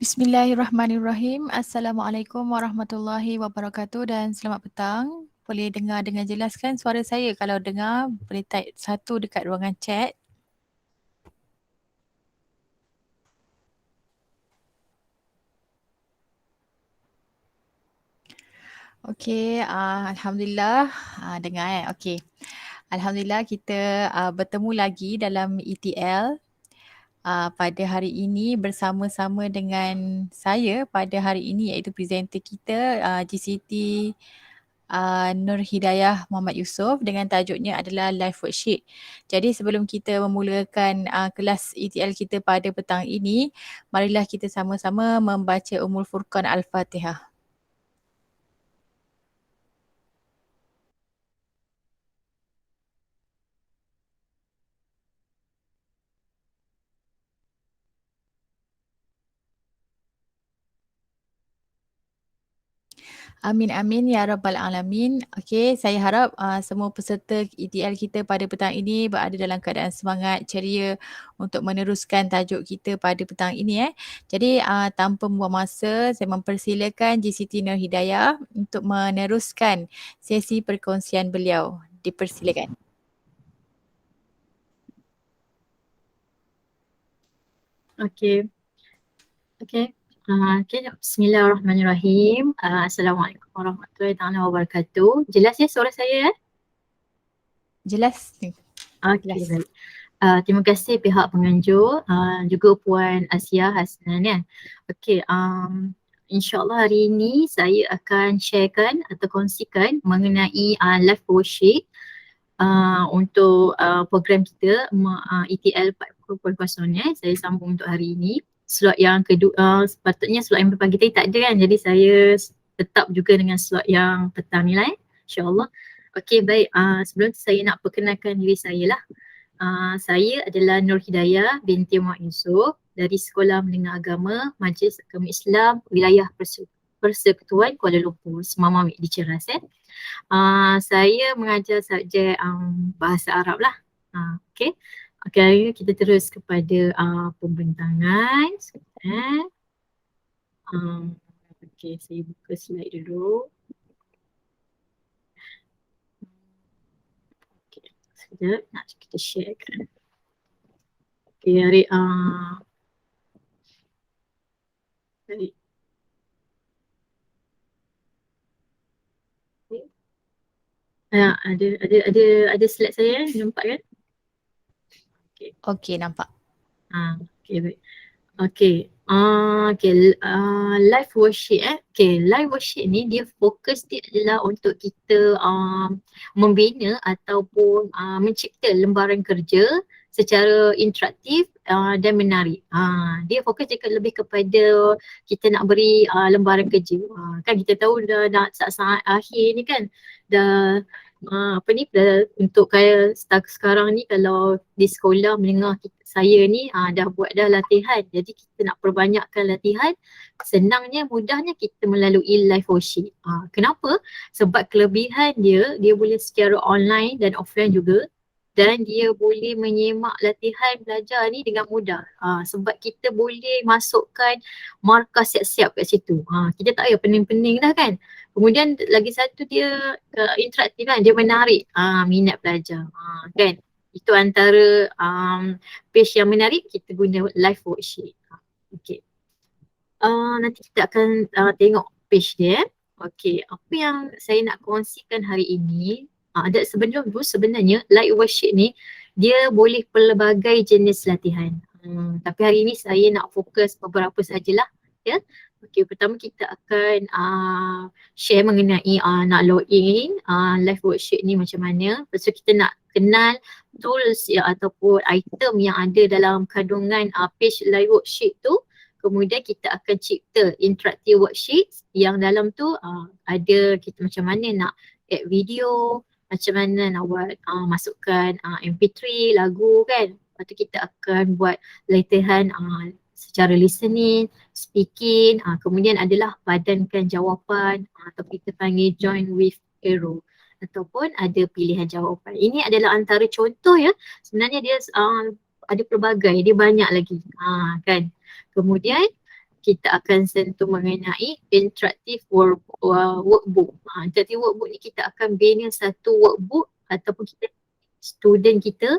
Bismillahirrahmanirrahim. Assalamualaikum warahmatullahi wabarakatuh dan selamat petang. Boleh dengar dengan jelas kan suara saya? Kalau dengar boleh type 1 dekat ruangan chat. Okey, Alhamdulillah dengar Okey. Alhamdulillah kita bertemu lagi dalam ETL pada hari ini bersama-sama dengan saya pada hari ini iaitu presenter kita GCT Nur Hidayah Muhammad Yusof dengan tajuknya adalah Live Worksheet. Jadi sebelum kita memulakan kelas ETL kita pada petang ini, marilah kita sama-sama membaca Ummul Furqan Al-Fatihah. Amin amin ya rabbal alamin. Okey, saya harap semua peserta ETL kita pada petang ini berada dalam keadaan semangat, ceria untuk meneruskan tajuk kita pada petang ini Jadi tanpa membuang masa, saya mempersilakan GCT Nur Hidayah untuk meneruskan sesi perkongsian beliau. Dipersilakan. Okey. Okey. Bismillahirrahmanirrahim. Assalamualaikum warahmatullahi wabarakatuh. Jelas ya suara saya? Jelas? Okey, Jelas. baik. Terima kasih pihak penganjur, juga Puan Asia Hasnan ya. Okey, InsyaAllah hari ini saya akan sharekan atau kongsikan mengenai live worksheet untuk program kita ETL 4.0 Saya sambung untuk hari ini. Slot yang kedua, sepatutnya slot yang pagi tadi tak ada kan, jadi saya tetap juga dengan slot yang petang ni lah insyaAllah. Okey, baik, sebelum tu saya nak perkenalkan diri saya lah. Saya adalah Nur Hidayah binti Muhammad Yusof dari Sekolah Menengah Agama Majlis Agama Islam Wilayah Persekutuan Kuala Lumpur, Semamamik di Ceras Saya mengajar subjek bahasa Arab lah. Okey. Okey, hari ini kita terus kepada pembentangan. Sekejap. Okey, saya buka slide dulu. Okey, sekejap nak kita share kan. Okey, hari baik. Ada slide saya nampak kan? Okey. Okey, nampak. Okey, baik. Okey. Live worksheet Okey, live worksheet ni dia fokus dia adalah untuk kita membina ataupun mencipta lembaran kerja secara interaktif dan menarik. Dia fokus dia lebih kepada kita nak beri lembaran kerja. Kan kita tahu dah saat-saat akhir ni kan dah untuk kayak sekarang ni kalau di sekolah menengah saya ni dah buat dah latihan, jadi kita nak perbanyakkan latihan, senangnya mudahnya kita melalui live worksheet. Kenapa? Sebab kelebihan dia boleh secara online dan offline juga, dan dia boleh menyemak latihan belajar ni dengan mudah. Sebab kita boleh masukkan markah siap-siap kat situ. Kita tak payah pening-pening dah kan. Kemudian lagi satu dia interaktif kan, dia menarik minat pelajar kan. Itu antara page yang menarik, kita guna live worksheet. Okay. Nanti kita akan tengok page dia. Okay, apa yang saya nak kongsikan hari ini, sebenarnya live worksheet ni dia boleh pelbagai jenis latihan. Tapi hari ini saya nak fokus beberapa sajalah ya. Okey, pertama kita akan share mengenai nak login live worksheet ni macam mana. Lepas tu kita nak kenal tools ya ataupun item yang ada dalam kandungan page live worksheet tu. Kemudian kita akan cipta interactive worksheets yang dalam tu ada kita macam mana nak add video, macam mana nak buat masukkan MP3 lagu kan. Lepas tu kita akan buat latihan secara listening, speaking, kemudian adalah padankan jawapan atau kita panggil join with arrow ataupun ada pilihan jawapan. Ini adalah antara contoh ya. Sebenarnya dia ada pelbagai, dia banyak lagi kan. Kemudian kita akan sentuh mengenai interactive workbook. Interactive workbook ni kita akan bina satu workbook ataupun kita student kita,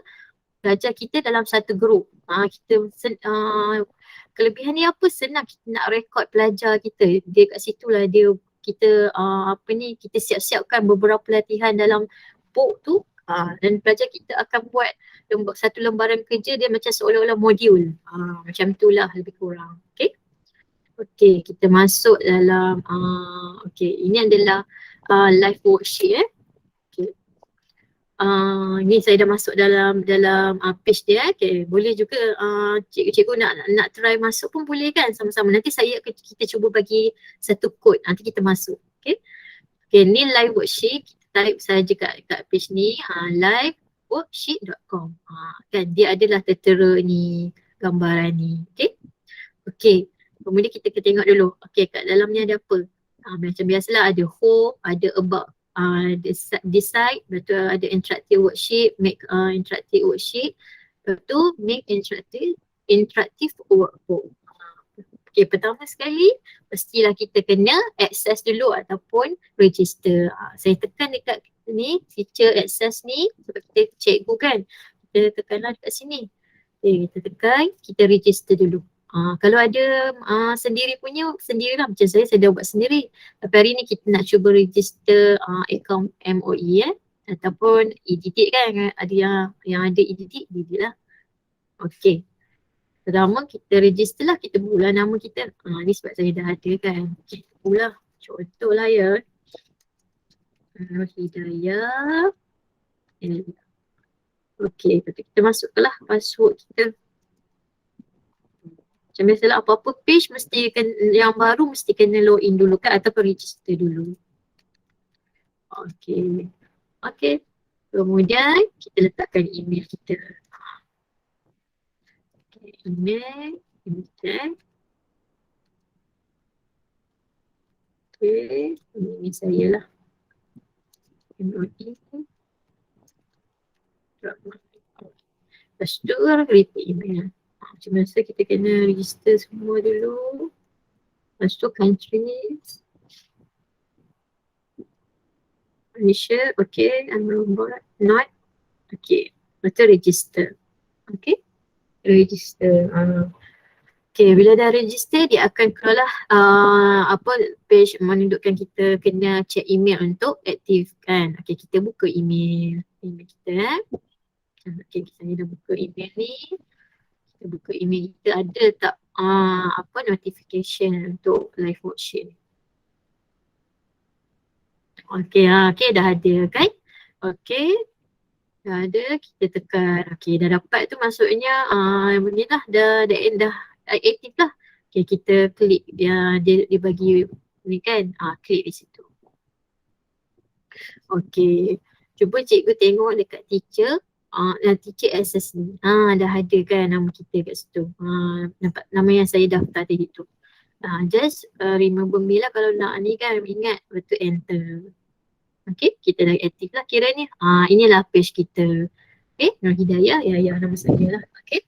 pelajar kita dalam satu grup. Kelebihan ni apa? Senang kita nak rekod pelajar kita. Dia kat situ lah kita kita siap-siapkan beberapa latihan dalam book tu. Dan pelajar kita akan buat satu lembaran kerja dia macam seolah-olah modul. Macam tu lah lebih kurang. Okay. Okay, kita masuk dalam ini adalah live worksheet. Ni saya dah masuk dalam page dia. Okay, boleh juga cikgu nak try masuk pun boleh kan, sama-sama. Nanti kita cuba bagi satu kod, nanti kita masuk. Okay, ni live worksheet. Kita type saja kat page ni, liveworksheet.com. Kan dia adalah tertera ni gambaran ni. Okay, kemudian kita tengok dulu. Okay, kat dalam ni ada apa? Macam biasalah ada home, ada about, decide, betul, ada interactive worksheet, make interactive worksheet, lepas tu make interactive workbook. Okay, pertama sekali pastilah kita kena access dulu ataupun register. Saya tekan dekat ni, feature access ni sebab kita cikgu kan, kita tekanlah dekat sini. Okay, kita tekan, kita register dulu. Kalau ada sendiri punya, sendirilah. Macam saya dah buat sendiri. Tapi hari ni kita nak cuba register account MOE ataupun e-didik kan. Ada yang ada e-didik, didik lah. Okay. Pertama kita register lah, kita bulah nama kita. Ni sebab saya dah ada kan. Okay, bulah. Contoh lah ya. Hidayah. Okay, kita masuklah password kita. Macam biasalah apa-apa page mesti yang baru mesti kena login dulu kan ataupun register dulu. Okay. Kemudian kita letakkan email kita. Email. Okay, ini saya lah. Lepas tu repeat email. Macam biasa kita kena register semua dulu. Lepas tu country. Malaysia, okay. Not. Okay. Lepas tu register. Okay. Register. Okay, bila dah register dia akan keluarlah page menunjukkan kita kena check email untuk aktifkan. Okay, kita buka email kita. Okay, saya dah buka email ni. Kita buka email kita, ada tak notification untuk live worksheet. Okay, dah ada kan. Okay, dah ada, kita tekan. Okay, dah dapat tu maksudnya ni lah dah aktif lah. Okay, kita klik dia bagi ni kan, klik di situ. Okay, cuba cikgu tengok dekat teacher. Teacher access ni. Dah ada kan nama kita kat situ. Nampak nama yang saya daftar tadi tu. Just remember me lah kalau nak ni kan, ingat betul enter. Okay, kita dah aktif lah kiranya. Inilah page kita. Okay, Nur Hidayah, ya nama saya lah. Okay.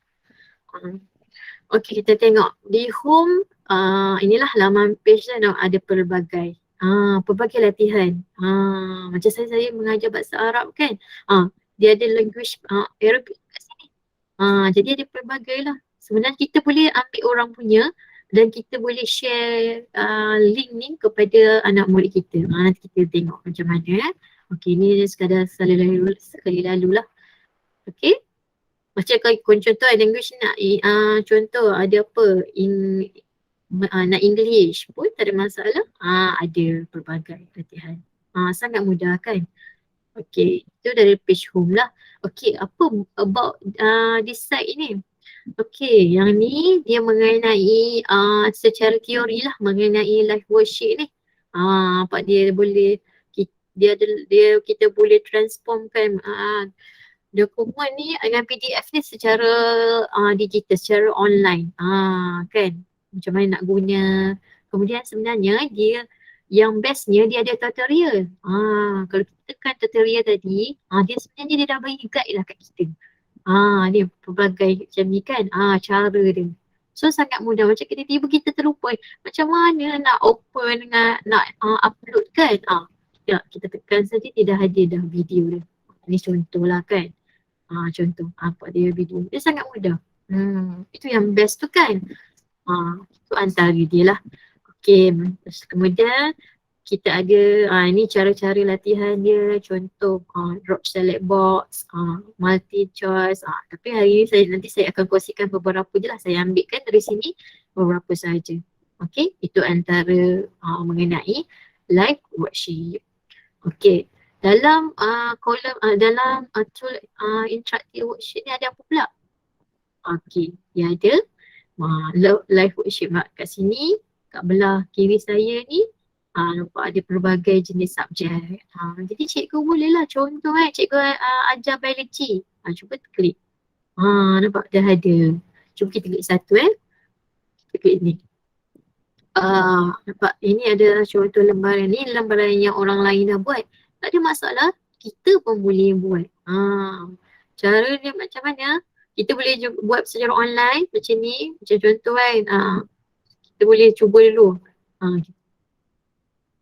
Okay, kita tengok di home. Inilah laman page lah, ada pelbagai. Pelbagai latihan. Macam saya mengajar bahasa Arab kan. Dia ada language Arabic kat sini. Jadi ada pelbagai lah. Sebenarnya kita boleh ambil orang punya dan kita boleh share link ni kepada anak murid kita. Nanti kita tengok macam mana. Okay, ni sekadar sekali lalu lah. Okay. Macam kalau contoh language nak contoh ada apa nak English pun tak ada masalah. Ada pelbagai latihan. Sangat mudah kan. Okay, itu dari page home lah. Okay, apa about this site ini? Okay, yang ni dia mengenai secara teori lah mengenai live worksheet ni. Nampak dia boleh kita boleh transformkan dokumen ni dengan PDF ni secara digital, secara online. Kan, macam mana nak guna. Kemudian sebenarnya dia yang bestnya dia ada tutorial. Kalau kita tekan tutorial tadi, dia sebenarnya dia dah bagi guide lah kat kita. Ni pelbagai macam ni kan, cara dia. So sangat mudah, macam tiba-tiba kita terlupa macam mana nak open dengan nak upload kan. Ya, kita tekan saja tidak hadir dah video dia. Ni contoh lah kan. Contoh apa dia video. Dia sangat mudah. Itu yang best tu kan. Itu antara dia lah. Okay, kemudian kita ada ni cara-cara latihan dia, contoh drop select box, multi choice. Tapi hari ni nanti saya akan kongsikan beberapa je lah, saya ambilkan dari sini beberapa sahaja. Okay, itu antara mengenai live worksheet. Okay, dalam kolom dalam tool interactive worksheet ni ada apa pula? Okay, dia ada live worksheet kat sini, kat belah kiri saya ni nampak ada pelbagai jenis subjek. Jadi cikgu bolehlah contoh cikgu ajar biologi. Cuba klik. Nampak dah ada. Cuba kita klik satu kita klik ni. Nampak ini ada contoh lembaran ni, lembaran yang orang lain dah buat. Tak ada masalah, kita pun boleh buat. Cara dia macam mana? Kita boleh buat secara online macam ni, macam contoh kan. Kita boleh cuba dulu.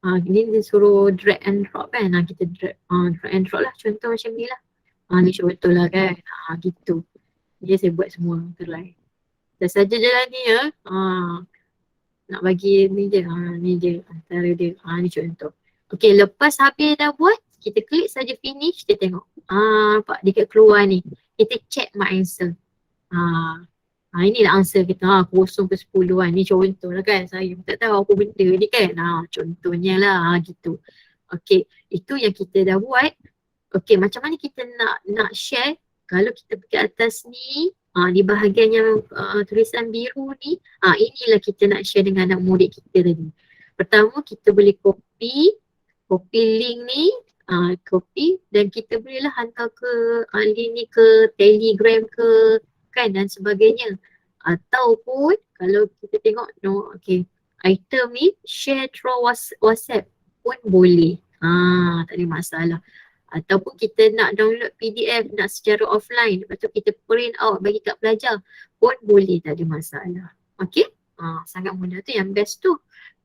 Ni dia suruh drag and drop kan. Kita drag and drop lah, contoh macam ni lah. Ni contoh lah kan. Gitu. Jadi saya buat semua terlai. Dah saja jalan ni ya. Nak bagi ni je. Ni je antara dia. Ni contoh. Okay, lepas habis dah buat, kita klik saja finish, kita tengok. Nampak dekat keluar ni. Kita check my answer. Inilah answer kita. 0 ke 10 kan. Ni contoh lah kan. Saya tak tahu apa benda ni kan. Contohnya lah gitu. Okay, itu yang kita dah buat. Okay, macam mana kita nak share? Kalau kita pergi atas ni, di bahagian yang tulisan biru ni, inilah kita nak share dengan anak murid kita tadi. Pertama, kita boleh copy link ni, copy, dan kita bolehlah hantar ke link ni ke Telegram ke kan dan sebagainya. Ataupun kalau kita tengok item ni share through WhatsApp pun boleh. Tak ada masalah. Ataupun kita nak download PDF nak secara offline, lepas tu kita print out bagi kat pelajar pun boleh, tak ada masalah. Okay, sangat mudah tu, yang best tu.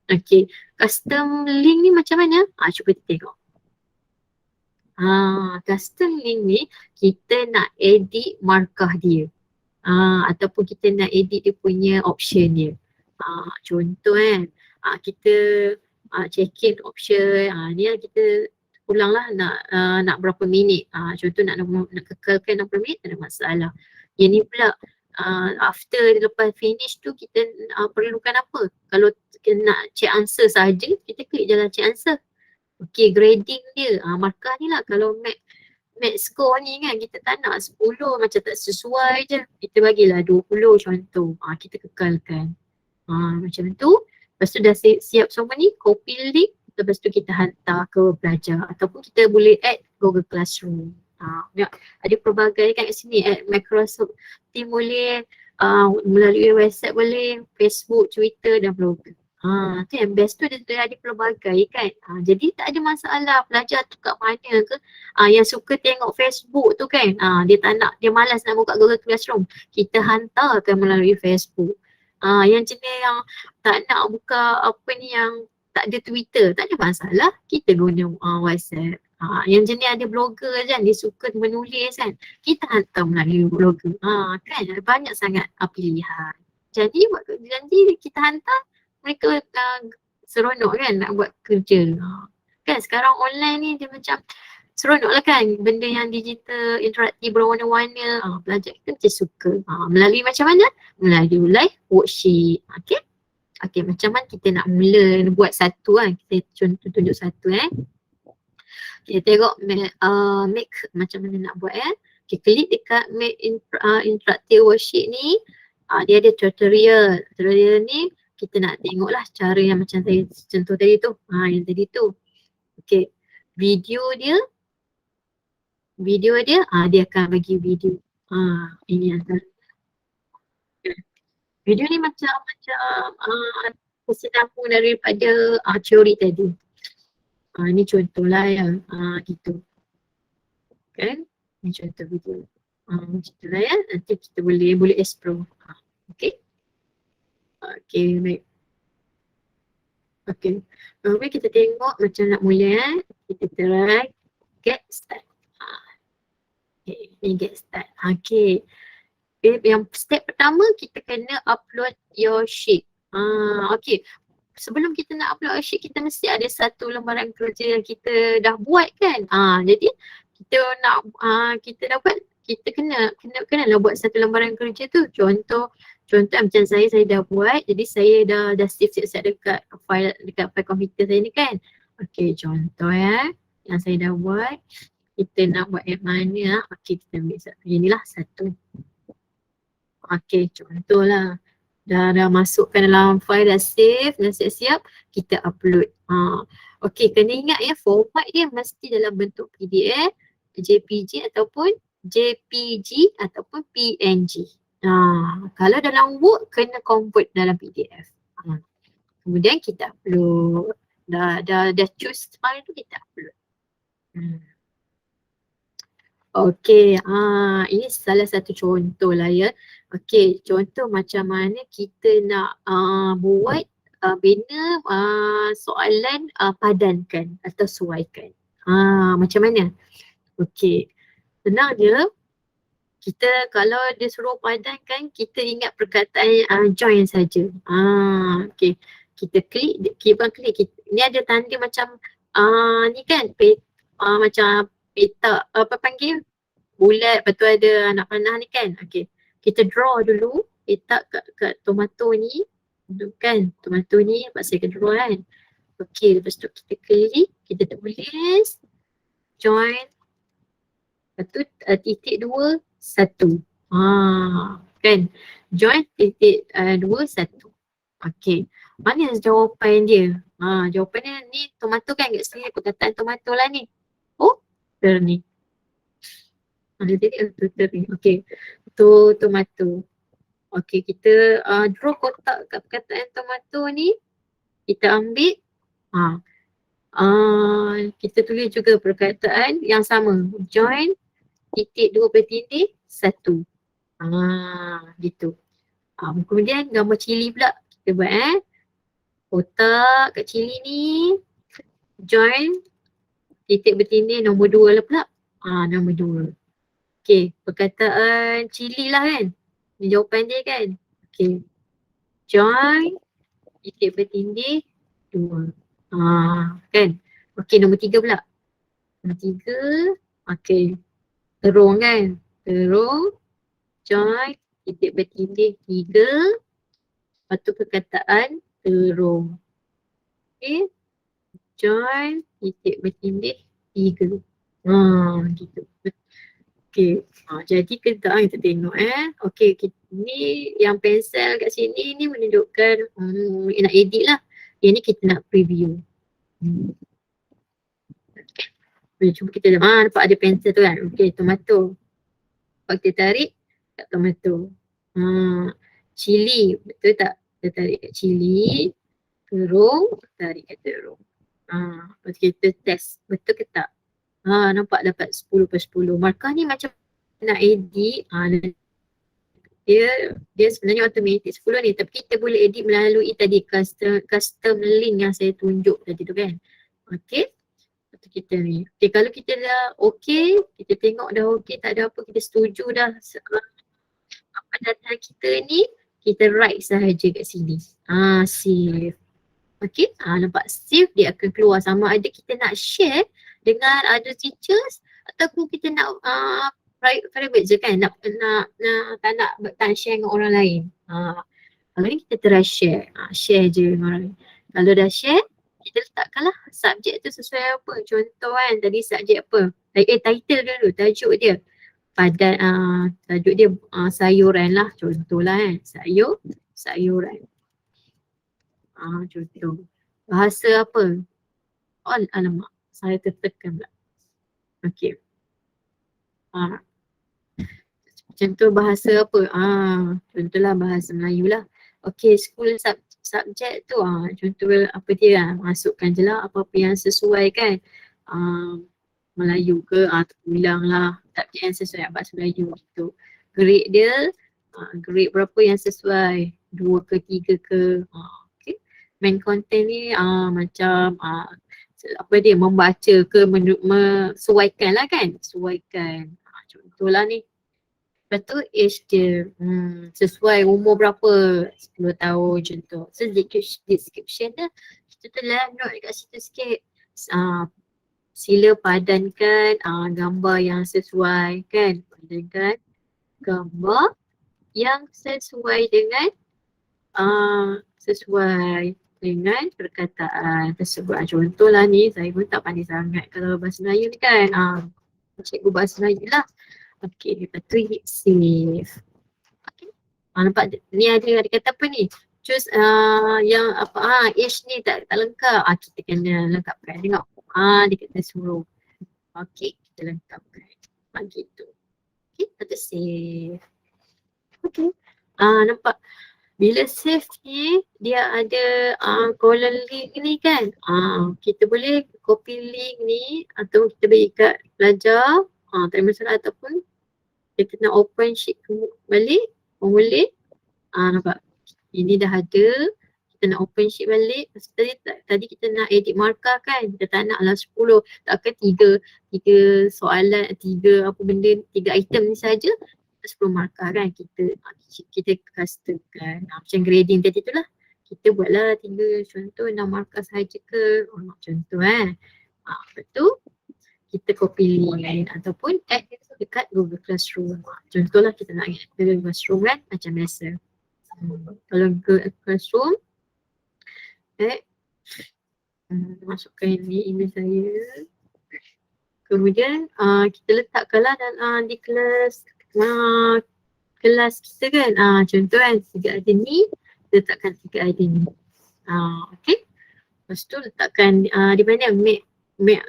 Okay, custom link ni macam mana? Cuba kita tengok. Custom link ni kita nak edit markah dia. Ataupun kita nak edit dia punya option dia. Contoh kan, kita check in option, ni lah kita ulanglah nak berapa minit. Contoh nak kekalkan 60 minit, tak ada masalah. Yang ni pula after lepas finish tu kita perlukan apa? Kalau nak check answer saja, kita klik jalan check answer. Okay, grading dia, markah ni lah. Kalau Mac score ni kan kita tak nak 10 macam tak sesuai je, kita bagilah 20 contoh. Kita kekalkan. Macam tu. Lepas tu dah siap semua ni, copy link, lepas tu kita hantar ke pelajar ataupun kita boleh add Google Classroom. Ada pelbagai kan kat sini, add Microsoft Team boleh, melalui website boleh, Facebook, Twitter dan blogger. Tu yang best tu, dia ada pelbagai kan. Jadi tak ada masalah pelajar tu kat mana ke. Yang suka tengok Facebook tu kan, dia tak nak, dia malas nak buka Google Classroom, kita hantarkan melalui Facebook. Yang jenis yang tak nak buka apa ni, yang tak ada Twitter, tak ada masalah, kita guna WhatsApp. Yang jenis ada blogger kan, dia suka menulis kan, kita hantar melalui blogger. Kan banyak sangat pilihan. Jadi kita hantar, mereka seronok kan nak buat kerja. Kan sekarang online ni dia macam seronok lah kan, benda yang digital, interaktif, berwarna-warna. Pelajar kita mesti suka. Melalui macam mana? Melalui live worksheet. Okay, macam mana kita nak mula buat satu kan. Kita contoh tunjuk satu Kita tengok make macam mana nak buat Okay, klik dekat make interactive worksheet ni. Dia ada tutorial. Tutorial ni kita nak tengok lah cara yang macam saya contoh tadi tu. Yang tadi tu. Okay, video dia dia akan bagi video. Ini antara video ni macam kesinambung daripada teori tadi. Ni contohlah yang gitu. Kan? Ni contoh video. Macam itulah nanti kita boleh explore. Okay. Okay, baik. Okay. Mari kita tengok macam nak mula. Kita try get start. Okay, ni get start. Okay. Yang step pertama kita kena upload your sheet. Okay. Sebelum kita nak upload sheet, kita mesti ada satu lembaran kerja yang kita dah buat kan. Jadi kita nak kita dapat, kita kenalah buat satu lembaran kerja tu. Contoh macam saya dah buat, jadi saya dah save dekat file komputer saya ni kan. Okay, contoh yang saya dah buat. Kita nak buat yang mana? Okay, kita ambil satu. Inilah satu. Okay, contohlah. Dah masukkan dalam file, dah save, dah siap-siap, kita upload. Okay, kena ingat format dia mesti dalam bentuk PDF, JPG ataupun JPG ataupun PNG. Kalau dalam Word, kena convert dalam PDF. Kemudian kita upload. Dah choose file tu, kita upload. Okay, ini salah satu contoh lah ya. Okay, contoh macam mana kita nak buat bina soalan padankan atau suaikan. Macam mana? Okay, senang je. Kita kalau dia suruh padankan, kita ingat perkataan join saja. Okay, kita klik, ni ada tanda macam ni kan, macam petak, apa panggil, bulat, lepas tu ada anak panah ni kan. Okay, kita draw dulu petak kat tomato ni kan, tomato ni lepas saya draw kan. Okay, lepas tu kita klik, kita tulis join, lepas tu titik 2 1 kan, join titik 2 1. Okay, mana jawapan dia? Jawapannya ni tomato kan, kat sini perkataan tomato lah ni. Ni. Okay, tu tomato. Okay, kita draw kotak kat perkataan tomato ni. Kita ambil. Kita tulis juga perkataan yang sama. Join titik 2 bertindih 1. Gitu. Kemudian gambar cili pula. Kita buat kotak kat cili ni. Join titik bertindih nombor 2 lah pula. Nombor 2. Okay, perkataan cili lah kan. Ini jawapan dia kan. Okay. Join titik bertindih 2. Kan. Okay, nombor 3 pula. Nombor 3. Okay. Terung kan. Terung. Join titik bertindih 3. Lepas tu perkataan terung. Okay. Join titik bertindih 3. Gitu. Okay. Jadi kita tengok Okay, ni yang pensel kat sini ni menunjukkan nak edit lah. Yang ni kita nak preview. Okay. Cuba kita nampak ada pensel tu kan. Okay, tomato. Kalau kita tarik kat tomato. Cili, betul tak? Kita tarik kat cili. Terung, tarik kat terung. Lepas kita test, betul ke tak? Nampak dapat 10 per 10. Markah ni macam nak edit, dia sebenarnya automatic 10 ni, tapi kita boleh edit melalui tadi custom link yang saya tunjuk tadi tu kan. Okay, lepas kita ni. Okay, kalau kita dah okay, kita tengok dah okay, tak ada apa, kita setuju dah apa data kita ni, kita write sahaja kat sini. Save. Okay, nampak save, dia akan keluar sama ada kita nak share dengan other teachers ataupun kita nak private je kan, tak nak share dengan orang lain. Kalau ni kita try share, share je dengan orang lain. Kalau dah share, kita letakkanlah subjek tu sesuai apa. Contoh kan, tadi subjek apa, title dulu, tajuk dia. Tajuk dia sayuran lah, contohlah kan, sayuran. Contoh. Bahasa apa? Alamak, saya tertekan pula. Okay. Contoh bahasa apa? Contohlah bahasa Melayu lah. Okay, school subjek tu contoh apa dia lah. Masukkan je lah apa-apa yang sesuai kan. Melayu ke, bilang lah subjek yang sesuai bahasa Melayu gitu. Grade dia, grade berapa yang sesuai. 2 ke 3 ke. Okay. Main content ni macam apa dia, membaca ke, menyesuaikan lah kan, sesuaikan. Contohlah ni. Lepas tu age dia sesuai umur berapa, 10 tahun contoh. So description dia, kita telah note dekat situ sikit. Sila padankan gambar yang sesuai kan. Padankan gambar yang sesuai dengan perkataan tersebut. Contohlah ni, saya pun tak pandai sangat kalau bahasa Melayu ni kan. Cikgu bahasa Melayu lah. Okay, lepas tu hit save. Okay. Nampak ni ada kata apa ni? Choose yang apa age ni tak lengkap. Kita kena lengkapkan. Tengok. Dia kata suruh. Okay, kita lengkapkan. Gitu. Okay, lepas tu save. Okay. Nampak? Bila save ni, dia ada column link ni kan. Kita boleh copy link ni atau kita bagi kat pelajar. Tak ada masalah, ataupun kita nak open sheet balik pun boleh. Nampak? Ini dah ada. Kita nak open sheet balik. Tadi kita nak edit markah kan. Kita tak nak lah 10. Takkan 3 soalan, 3 apa benda, 3 item ni saja 10 markah kan. Kita customkan. Macam grading tadi tu lah. Kita buatlah 3 contoh 6 markah sahaja ke. Contoh lepas tu kita copy link ataupun add dekat Google Classroom. Contohlah kita nak add Google Classroom kan, macam biasa. Kalau Google Classroom masukkan ni email saya. Kemudian kita letakkanlah dalam di kelas kita kan. Contoh kan, 3 ada ni, letakkan 3 ada ni. Okay. Lepas tu letakkan di mana make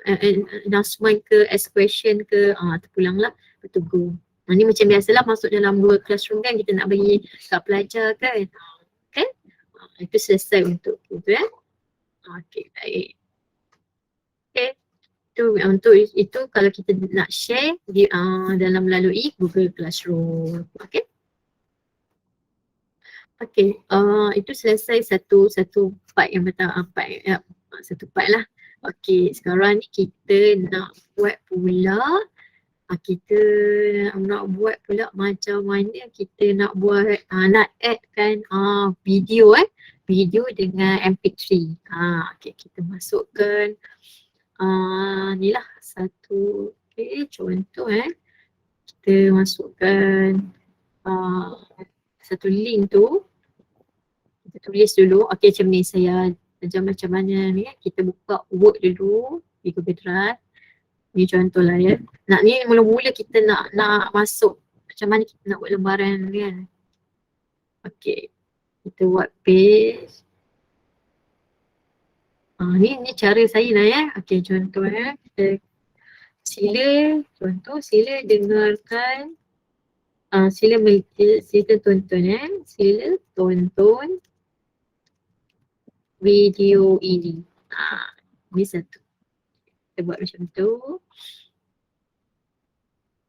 announcement ke, ask question ke, terpulanglah, lepas tu go. Ni macam biasalah masuk dalam Google Classroom kan, kita nak bagi kat pelajar kan. Okay. Itu selesai untuk itu ya. Okay, baik. Okay. Untuk itu kalau kita nak share dalam melalui Google Classroom. Okay. Okay, itu selesai satu part yang pertama, satu part lah. Okay, sekarang ni kita nak buat pula, macam mana kita nak buat, nak add kan video dengan MP3. Okay, kita masukkan ni lah satu, contoh kita masukkan satu link tu, kita tulis dulu. Okay, macam ni saya ajar macam mana ni. Kita buka Word dulu di Google Drive. Ni contoh lah ya. Ni mula-mula kita nak masuk macam mana kita nak buat lembaran ni kan. Okay, kita buat paste. Ni cara saya lah ya. Okay, contoh kita sila dengarkan, sila tonton sila tonton video ini. Ni satu. Kita buat macam tu.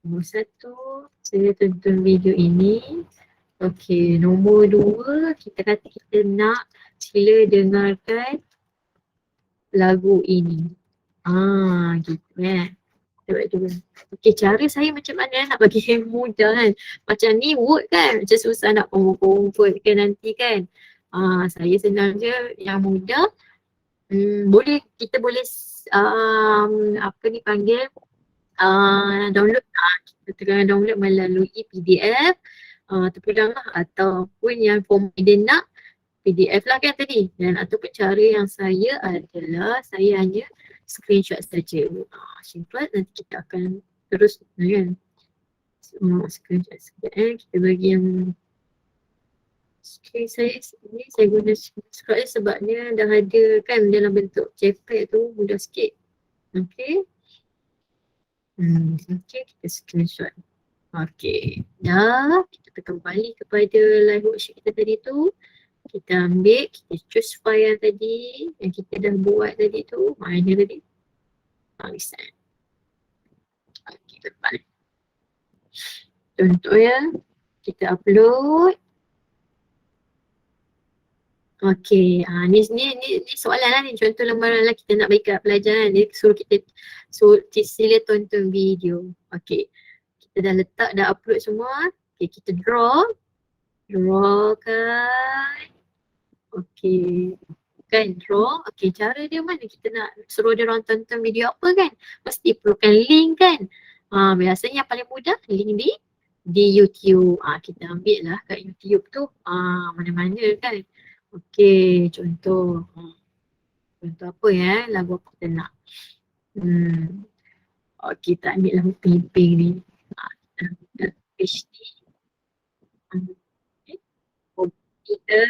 Nombor 1, saya tonton video ini. Okey, nombor 2, kita kata kita nak sila dengarkan lagu ini. Gitu kan. Kita buat dulu. Okey, cara saya macam mana nak bagi yang mudah kan. Macam ni Word kan, macam susah nak kumpul kan nanti kan. Saya senang je, yang mudah. Kita boleh download, kita tengah download melalui PDF terpulang lah, ataupun yang form dia nak PDF lah kan tadi. Dan ataupun cara yang saya adalah saya hanya screenshot saja. Simple, nanti kita akan terus kan. Screenshot sekejap kita bagi yang saya guna screenshot sebabnya dah ada kan dalam bentuk JPEG tu, mudah sikit. Okay. Okay, kita screenshot. Okay, dah. Kita kembali kepada live worksheet kita tadi tu. Kita ambil, kita choose file yang tadi, yang kita dah buat tadi tu. Mana tadi? Reset. Okay, lepas. Contoh ya, kita upload. Okey, ni soalan lah ni, contoh lembaran lah kita nak baikat pelajaran, dia suruh sila tonton video. Okey, kita dah letak, dah upload semua. Okey, kita draw kan. Okey, kan draw. Okey, cara dia mana kita nak suruh dia orang tonton video apa kan? Mesti perlukan link kan? Biasanya yang paling mudah link di YouTube. Kita ambil lah kat YouTube tu. Mana-mana kan? Okey, contoh. Contoh apa ya? Lagu apa kita nak? Okey, kita ambil lagu Pink ni. Kita ambil page ni. Kita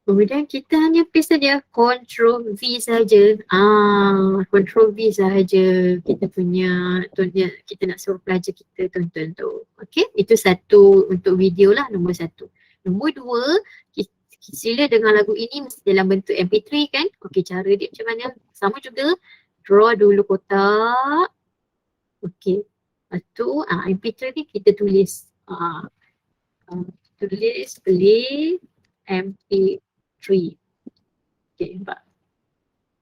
kemudian kita hanya paste saja, Ctrl V saja. Ctrl V saja kita punya kita nak suruh pelajar kita tonton tu. Okey, itu satu untuk video lah, nombor satu. Nombor dua, sila dengan lagu ini mesti dalam bentuk MP3 kan. Okey, cara dia macam mana? Sama juga, draw dulu kotak. Okey, lepas tu MP3 ni kita tulis. Tulis play MP3. Okay, nampak.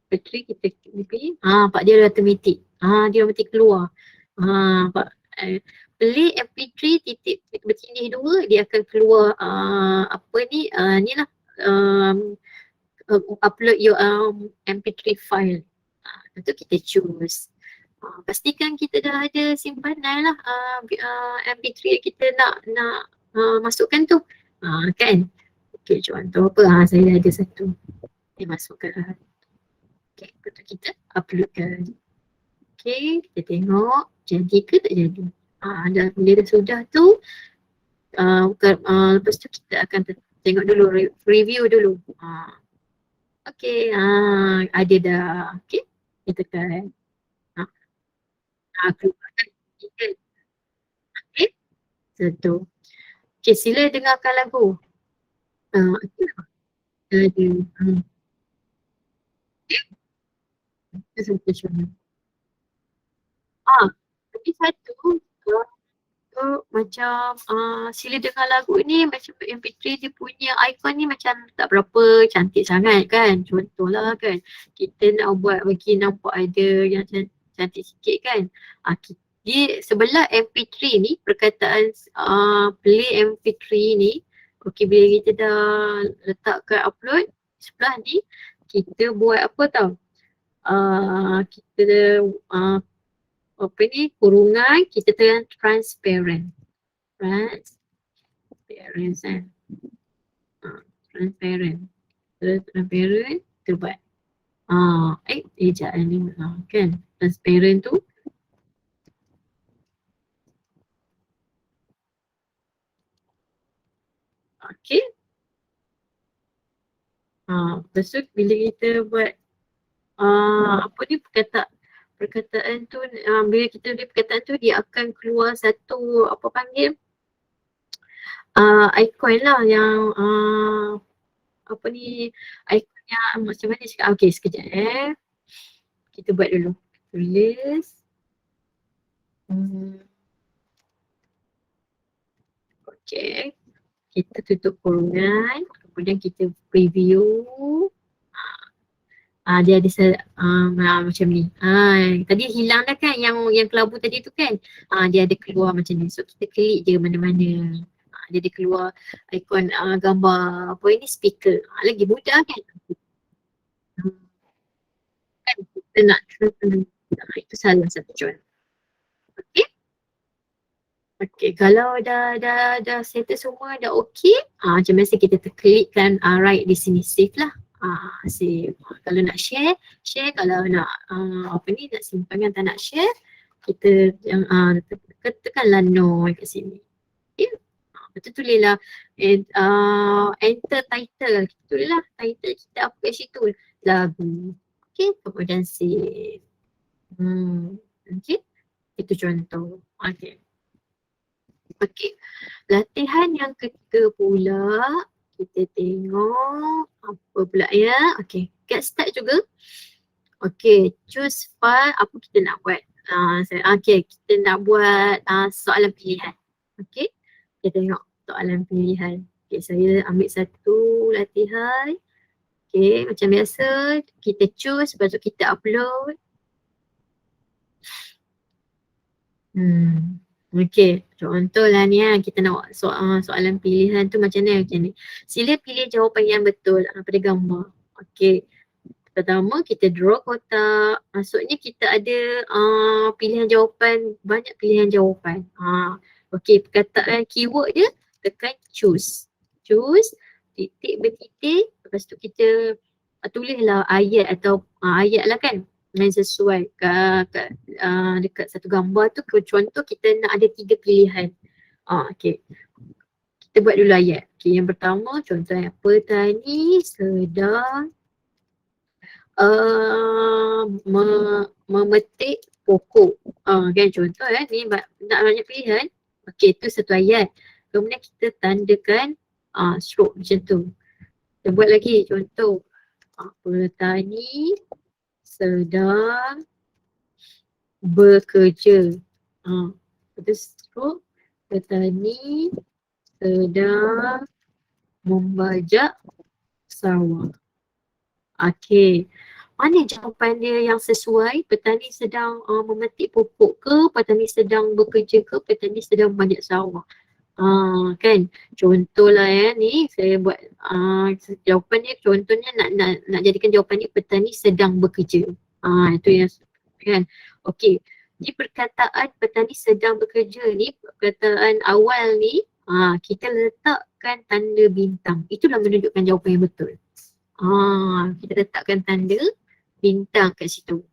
Bateri kita pilih. Nampak dia automatic. Dia automatic keluar. Nampak. Play MP3 titik bertindih 2, dia akan keluar apa ni, ni lah. Upload your MP3 file. Lepas tu kita choose. Pastikan kita dah ada simpanan lah MP3 yang kita nak masukkan tu. Kan? Okay, contoh apa? Saya ada satu. Saya masukkan. Okay, betul kita uploadkan. Okay, kita tengok jadi ke tak jadi. Bila dah sudah tu, lepas tu kita akan tengok dulu, review dulu. Okay, ada dah. Okay, kita tekan. Keluarkan. Okay, satu. Okay, sila dengarkan lagu. Ada. Presentation. Lagi satu, macam sila dengar lagu ni macam MP3 dia punya icon ni macam tak berapa cantik sangat kan. Contohlah kan, kita nak buat bagi nampak ada yang cantik sikit kan. Di sebelah MP3 ni, perkataan play MP3 ni, okey, bila kita dah letakkan upload, sebelah ni kita buat apa tau? Kita apa ni, kurungan, kita tekan transparent. Transparent kan. Transparent. Transparent, kita buat. Ejaan ni kan. Transparent tu. Okay. Lepas tu bila kita buat apa ni, perkataan tu, bila kita beri perkataan tu, dia akan keluar satu apa panggil icon lah yang apa ni, icon yang macam mana cakap. Okay, sekejap kita buat dulu. Tulis. Okay, kita tutup kurungan, kemudian kita preview. Dia ada macam ni. Tadi hilang dah kan yang kelabu tadi tu kan. Dia ada keluar macam ni. So kita klik je mana-mana. Dia ada keluar ikon gambar apa ini, speaker. Lagi mudah kan. Kan kita nak itu salah satu contoh. Okay. Okay, kalau dah settle semua, dah okay, macam biasa kita terklikkan right di sini, save lah. Save. Kalau nak share. Kalau nak apa ni, nak simpankan tak nak share, kita tekanlah no kat sini. Okay. Lepas tu tulislah enter title. Kita tulislah title kita apa kat situ, lagu. Okay, kemudian save. Okay, itu contoh. Okay. Okay, latihan yang ketiga pula, kita tengok apa pula ya. Okay, get start juga. Okay, choose file, apa kita nak buat. Okay, kita nak buat soalan pilihan. Okay, kita tengok soalan pilihan. Okay, saya ambil satu latihan. Okay, macam biasa kita choose, lepas tu kita upload. Okay, contohlah ni kita nak soalan pilihan tu macam ni. Macam ni. Sila pilih jawapan yang betul pada gambar. Okay, pertama kita draw kotak. Maksudnya kita ada pilihan jawapan, banyak pilihan jawapan. Okay, perkataan keyword dia tekan choose. Choose, titik bertitik, lepas tu kita tulislah ayat atau ayat lah kan, yang sesuai dekat satu gambar tu. Contoh kita nak ada 3 pilihan. Okay, kita buat dulu ayat. Okay, yang pertama contohnya, petani sedang memetik pokok. Kan contoh ni nak banyak pilihan. Okay, tu satu ayat. Kemudian kita tandakan stroke macam tu. Kita buat lagi contoh. Petani sedang bekerja. Betul stroke. Petani sedang membajak sawah. Okay. Mana jawapan dia yang sesuai? Petani sedang memetik pokok ke? Petani sedang bekerja ke? Petani sedang membajak sawah? Kan? Contohlah ni saya buat jawapan dia, contohnya nak jadikan jawapan ni petani sedang bekerja. Itu yang kan. Okey. Di perkataan petani sedang bekerja ni, perkataan awal ni kita letakkan tanda bintang. Itulah menunjukkan jawapan yang betul. Kita letakkan tanda bintang kat situ.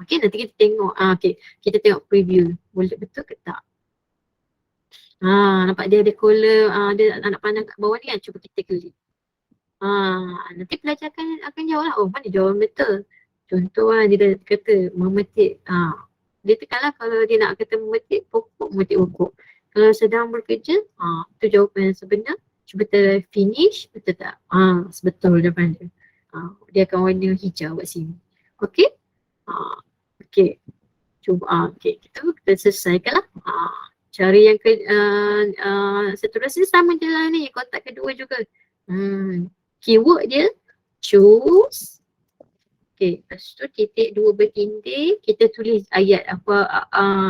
Okey, nanti kita tengok. Okey, kita tengok preview. Boleh betul ke tak? Nampak dia ada color, dia anak panah kat bawah ni kan. Cuba kita klik. Nanti pelajar akan jawab lah. Oh, mana jawapan betul? Contoh dia dah kata memetik. Dia tekanlah kalau dia nak kata memetik pokok. Kalau sedang bekerja, tu jawapan yang sebenar. Cuba kita finish, betul tak? Sebetul jawapan dia. Dia akan warna hijau kat sini. Okey? Okey. Cuba, okey. Kita selesaikan lah. Cara yang seterusnya sama je lah ni, kotak kedua juga. Keyword dia choose. Okay, lepas tu titik 2 bertindik, kita tulis ayat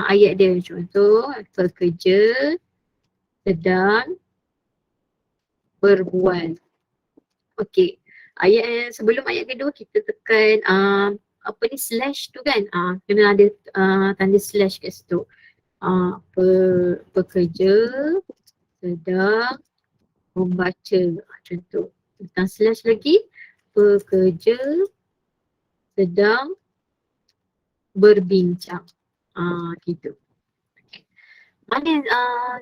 ayat dia. Contoh, pekerja sedang berbual. Okay, ayat sebelum ayat kedua kita tekan slash tu kan. Kena ada tanda slash kat situ. Pekerja sedang membaca, contoh. Tentang slash lagi, pekerja sedang berbincang. Gitu. Okay. Mana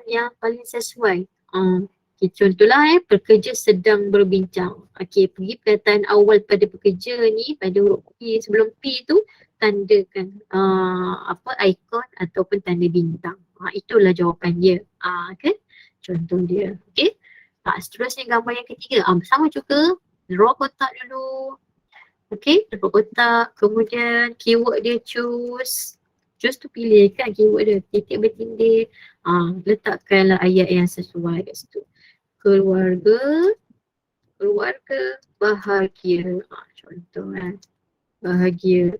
yang paling sesuai? Contohlah pekerja sedang berbincang. Okay, pergi perkataan awal pada pekerja ni, pada huruf P, sebelum P tu tandakan ikon ataupun tanda bintang. Itulah jawapan dia. Kan? Contoh dia. Okay. Seterusnya gambar yang ketiga. Sama juga. Draw kotak dulu. Okay. Draw kotak. Kemudian keyword dia choose. Choose tu pilih kan keyword dia. Titik bertindik. Letakkanlah ayat yang sesuai kat situ. Keluarga bahagia. Contoh kan. Bahagia.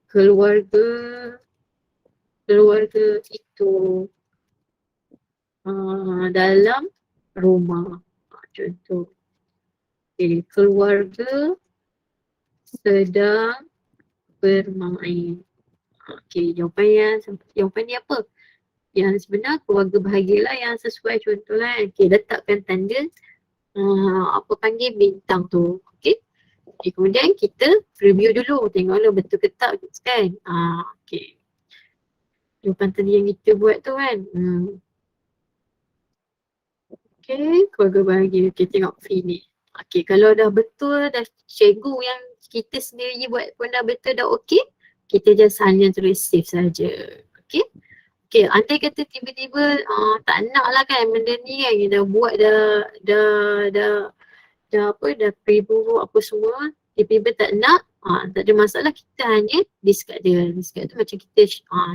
Keluarga itu dalam rumah. Contoh. Okay. Keluarga sedang bermain. Okay, jawapan ni apa? Yang sebenar keluarga bahagialah yang sesuai, contohlah. Okay, letakkan tanda bintang tu. Okay. Kemudian kita review dulu, tengoklah betul ke tak kan. Okay. Jawapan tadi yang kita buat tu kan. Okay, keluarga bahagia. Okay, tengok finish. Okay, kalau dah betul, dah cikgu yang kita sendiri buat pun dah betul, dah okay, kita just hanya tulis save saja. Okay. Okay, andai kata tiba-tiba tak nak lah kan benda ni kan, kita dah buat dah preview apa semua, tiba-tiba tak nak, tak ada masalah, kita hanya discard dia. Discard tu macam kita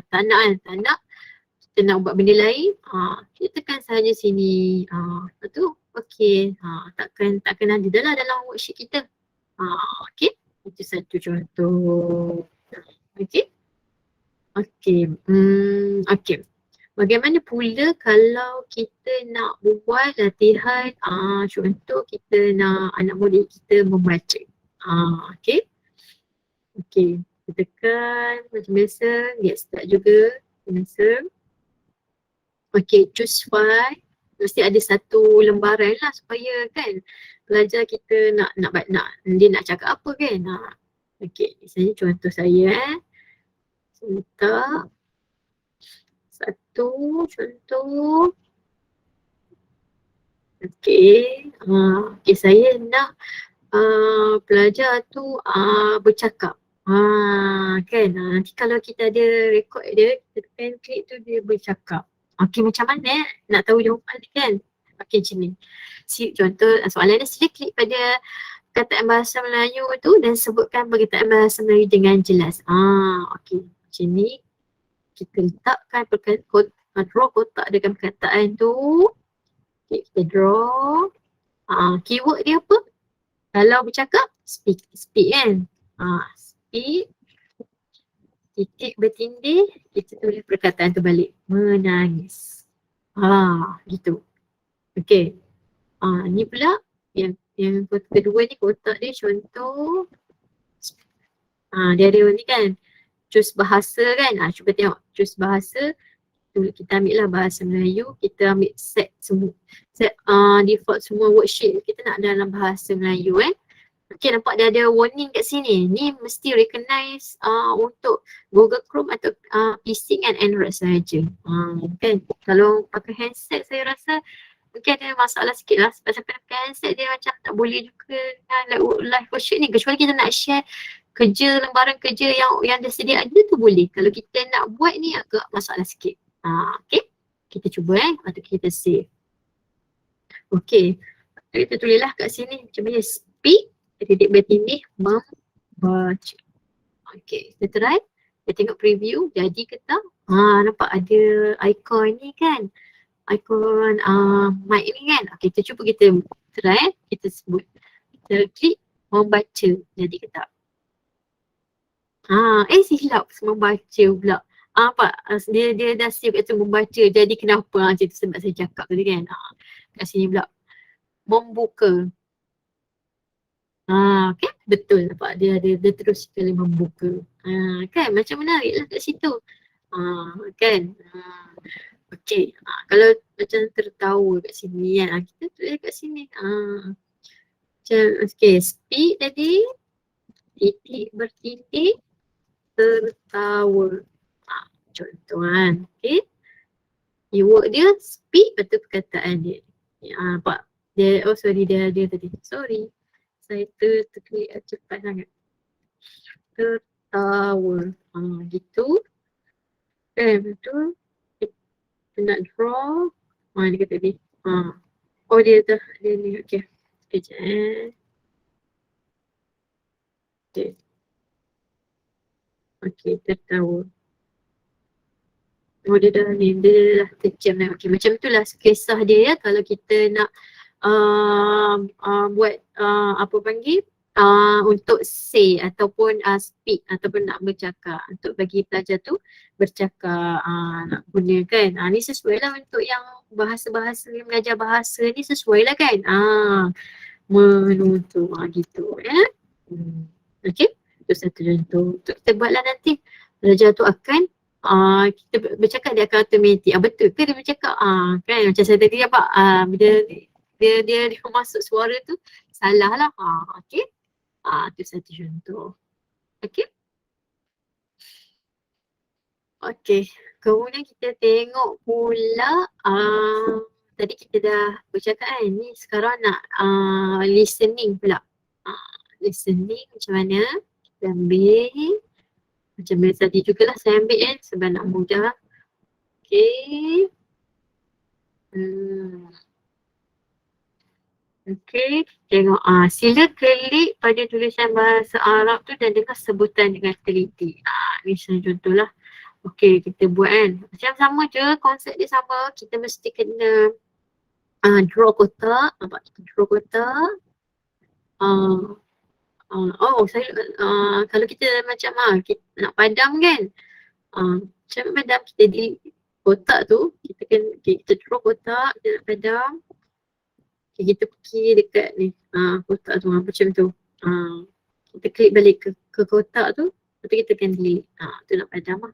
tak nak kita nak buat benda lain, kita tekan sahaja sini. Lepas tu, okey. Takkan ada dah lah dalam worksheet kita. Okey. Itu satu contoh. Okey. Okey. Okey. Bagaimana pula kalau kita nak buat latihan, contoh kita nak anak murid kita membaca. Okey. Okey. Kita tekan macam biasa, get start juga. Biasa. Okey, choose file. Mesti ada satu lembaran lah supaya kan pelajar kita nak dia nak cakap apa kan. Okey, misalnya contoh saya letak satu contoh. Okey, okey saya nak pelajar tu bercakap. Kan, nanti kalau kita ada rekod dia, kita tekan klik tu dia bercakap. Okey, macam mana nak tahu jawapan dia kan? Okey, macam ni. Contoh soalan dia, sila klik pada perkataan bahasa Melayu tu dan sebutkan perkataan bahasa Melayu dengan jelas. Okey, macam ni. Kita letakkan draw kotak dengan perkataan tu. Okay, kita draw. Keyword dia apa? Kalau bercakap, speak kan? Speak. Titik bertindih, kita tulis perkataan tu balik. Menangis. Gitu. Okay. Ni pula yang kedua ni kotak dia contoh. Dia ada ni kan. Choose bahasa kan. Cuba tengok. Choose bahasa. Kita ambil lah bahasa Melayu. Kita ambil set default semua worksheet kita nak dalam bahasa Melayu kan. Okay, nampak dia ada warning kat sini. Ni mesti recognize untuk Google Chrome atau PC and Android sahaja. Kan, kalau pakai handset saya rasa mungkin ada masalah sikit lah. Sebab pakai handset dia macam tak boleh juga live worksheet ni. Kecuali kita nak share lembaran kerja yang dah sedia ada tu boleh. Kalau kita nak buat ni agak masalah sikit. Okay, kita cuba lepas tu kita save. Okay, kita tulislah kat sini macam mana speak. Titik bertindih membaca. Okay, kita try. Kita tengok preview. Jadi ke tak? Nampak ada ikon ni kan? Ikon mic ni kan? Okay, kita cuba kita try. Kita sebut. Kita klik membaca. Jadi ke tak? Silap membaca pula. Nampak? Dia dah save kat tu membaca. Jadi kenapa? Macam tu sebab saya cakap tadi kan? Kat sini pula. Membuka. Okay, betul nampak dia terus sekali membuka. Kan macam menarik lah kat situ. Kan. Okay, kalau macam tertawa kat sini kan, kita tulis kat sini. Macam, okay, speak tadi, titik bertitik, tertawa. Contoh kan, okay. Keyword dia speak, betul perkataan dia. Nampak? Dia tadi. Sorry. Saya terklik cepat sangat. Tertawa. Gitu. Betul. Kita nak draw. Dia kata ni. Dia ni. Okay. Sekejap. Okay. Okay, tertawa. Dia dah terjam dah. Okay, macam itulah kisah dia ya. Kalau kita nak buat apa panggil untuk say ataupun speak ataupun nak bercakap, untuk bagi pelajar tu bercakap, nak guna kan. Ni sesuai lah untuk yang bahasa-bahasa, belajar bahasa ni sesuai lah kan. Menuntut gitu ya. Okay, itu satu contoh. Untuk kita buatlah nanti pelajar tu akan kita bercakap dia akan automatik. Betul ke dia bercakap? Kan macam saya tadi apa? Dia masuk suara tu salah lah. Okay. Itu satu contoh. Okay. Okay. Kemudian kita tengok pula tadi kita dah bercakap kan. Ni sekarang nak listening pula. Listening macam mana? Kita ambil. Macam biasa tadi jugalah saya ambil kan. Sebab nak mudah. Okay. Okay, tengok sila klik pada tulisan bahasa Arab tu dan dengar sebutan dengan teliti. Misalnya contohlah Okay, kita buat kan. Macam sama je, konsep dia sama. Kita mesti kena draw kotak. Nampak kita draw kotak. Saya kalau kita macam kita nak padam kan. Macam padam kita di kotak tu, kita kan kita draw kotak, kita nak padam. Kita pergi dekat ni kotak tu macam tu. Kita klik balik ke kotak tu, lepas tu kita kan delete. Tu nak padam lah.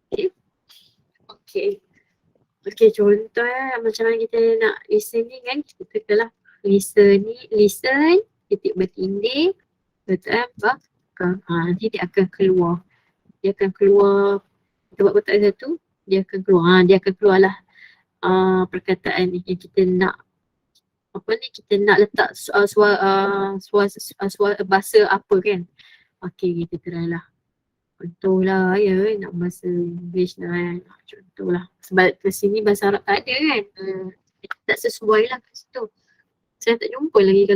Okay. Okay, contoh macam mana kita nak listening kan. Kita tekanlah listen, titik bertindih, betul nanti dia akan keluar. Dia akan keluar, kita buat kotak satu, dia akan keluar. Dia akan keluarlah perkataan ni yang kita nak. Kita nak letak bahasa apa kan. Okay, kita try lah. Contohlah nak bahasa English lah kan. Contohlah. Sebab ke sini bahasa Arab tak ada kan. Tak sesuai lah kat situ. Saya tak jumpa lagi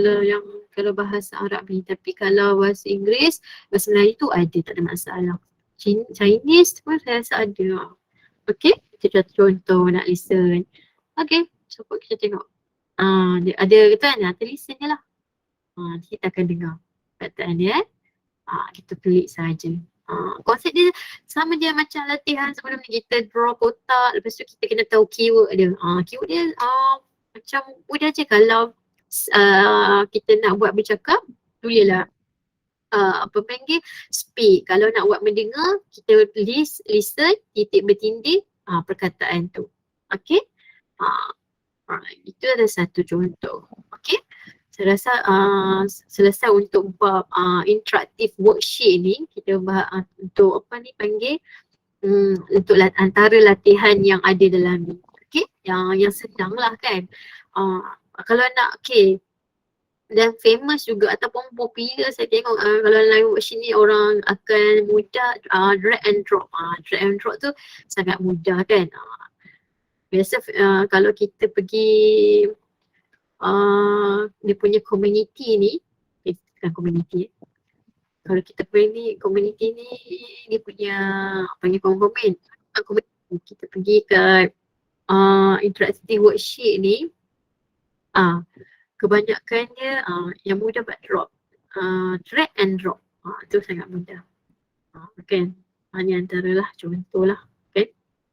kalau bahasa Arab ni. Tapi kalau bahasa Inggeris, bahasa Melayu tu ada, tak ada masalah. Chinese pun saya rasa ada. Okay, kita contoh nak listen. Okay, so kita tengok. Dia ada kata kan, kita listen je lah. Kita akan dengar perkataan dia. Kita klik saja. Konsep dia sama je macam latihan sebelum ni, kita draw kotak, lepas tu kita kena tahu keyword dia. Keyword dia macam mudah je. Kalau kita nak buat bercakap, tulislah speak. Kalau nak buat mendengar, kita listen, titik bertindih perkataan tu. Okay. Itu ada satu contoh. Okay. Saya rasa selesai untuk bab interaktif worksheet ni. Kita untuk untuk antara latihan yang ada dalam ni. Okay, yang senang lah kan. Kalau nak dan famous juga ataupun popular, saya tengok kalau live worksheet ni orang akan mudah drag and drop. Drag and drop tu sangat mudah kan. Biasa kalau kita pergi dia punya community ni, bukan community kalau kita pergi community ni, dia punya panggil komen. Kita pergi ke interactive worksheet ni, kebanyakannya yang mudah buat drop, drag and drop. Tu sangat mudah. Kan, ni antara lah contoh lah.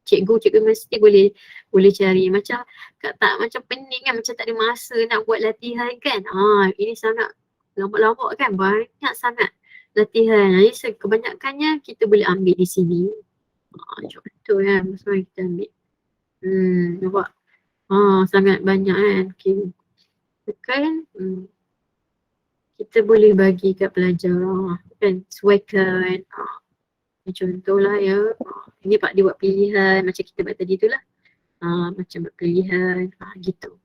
Cikgu mesti boleh cari. Macam tak macam pening kan, macam tak ada masa nak buat latihan kan. Ini sangat lama-lama kan, banyak sangat latihan. Jadi kebanyakannya kita boleh ambil di sini. Contoh kan, masa kita ambil. Nampak? Sangat banyak kan. Okay. Kan kita boleh bagi kat pelajar kan, sesuaikan. Contohlah ini Pak dia buat pilihan macam kita buat tadi tu lah. Macam buat pilihan gitu.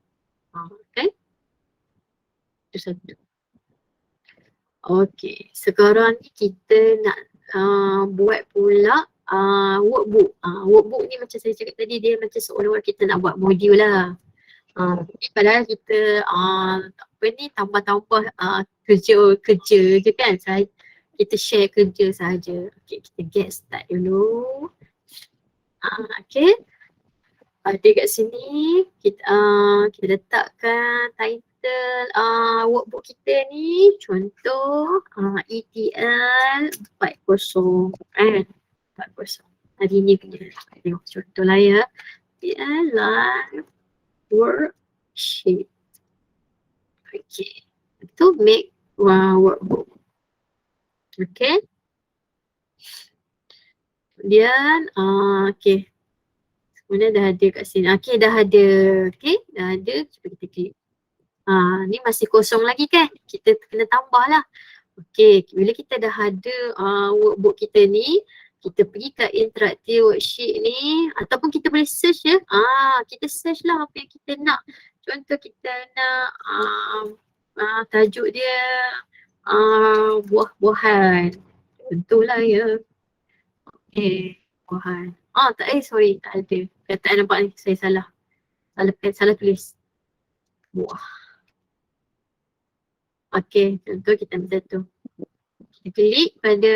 Okay. Itu satu. Okay, sekarang ni kita nak buat pula workbook. Workbook ni macam saya cakap tadi, dia macam seolah-olah kita nak buat modul lah. Padahal kita tambah-tambah kerja je kan. Kita share kerja saja. Okay, kita get start dulu. Okay. Ada kat sini kita letakkan title workbook kita ni. Contoh ETL 40 kan. 40. Hari ni punya tengok contoh lah ya. ETL live worksheet. Okay. Itu make workbook. Okay. Kemudian okay. Kemudian dah ada kat sini. Okay, dah ada. Okay, dah ada. Cuba kita klik. Ni masih kosong lagi kan? Kita kena tambah lah. Okay, bila kita dah ada workbook kita ni, kita pergi kat interactive worksheet ni ataupun kita boleh search je. Kita search lah apa yang kita nak. Contoh kita nak tajuk dia buah-buahan. Contohlah ya. Okay, buahan. Sorry, tak ada. Kataan nampak ni, saya salah tulis. Buah. Okay, contoh kita ambil satu. Kita klik pada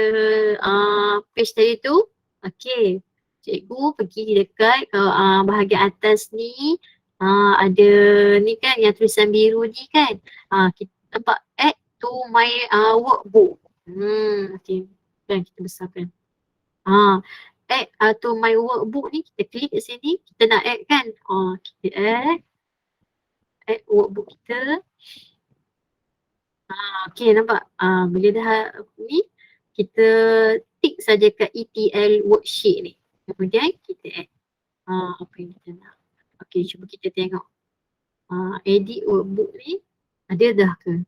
page tadi tu. Okay. Cikgu pergi dekat bahagian atas ni, ada ni kan yang tulisan biru ni kan. Kita nampak add to my workbook. Okay. Kan kita besarkan. Add to my workbook ni, kita klik kat sini, kita nak add kan. Kita add workbook kita. Okay, nampak? Bila dah ni, kita tick saja kat ETL worksheet ni. Kemudian kita add apa yang kita nak. Okay, cuba kita tengok. Edit workbook ni, ada dah ke?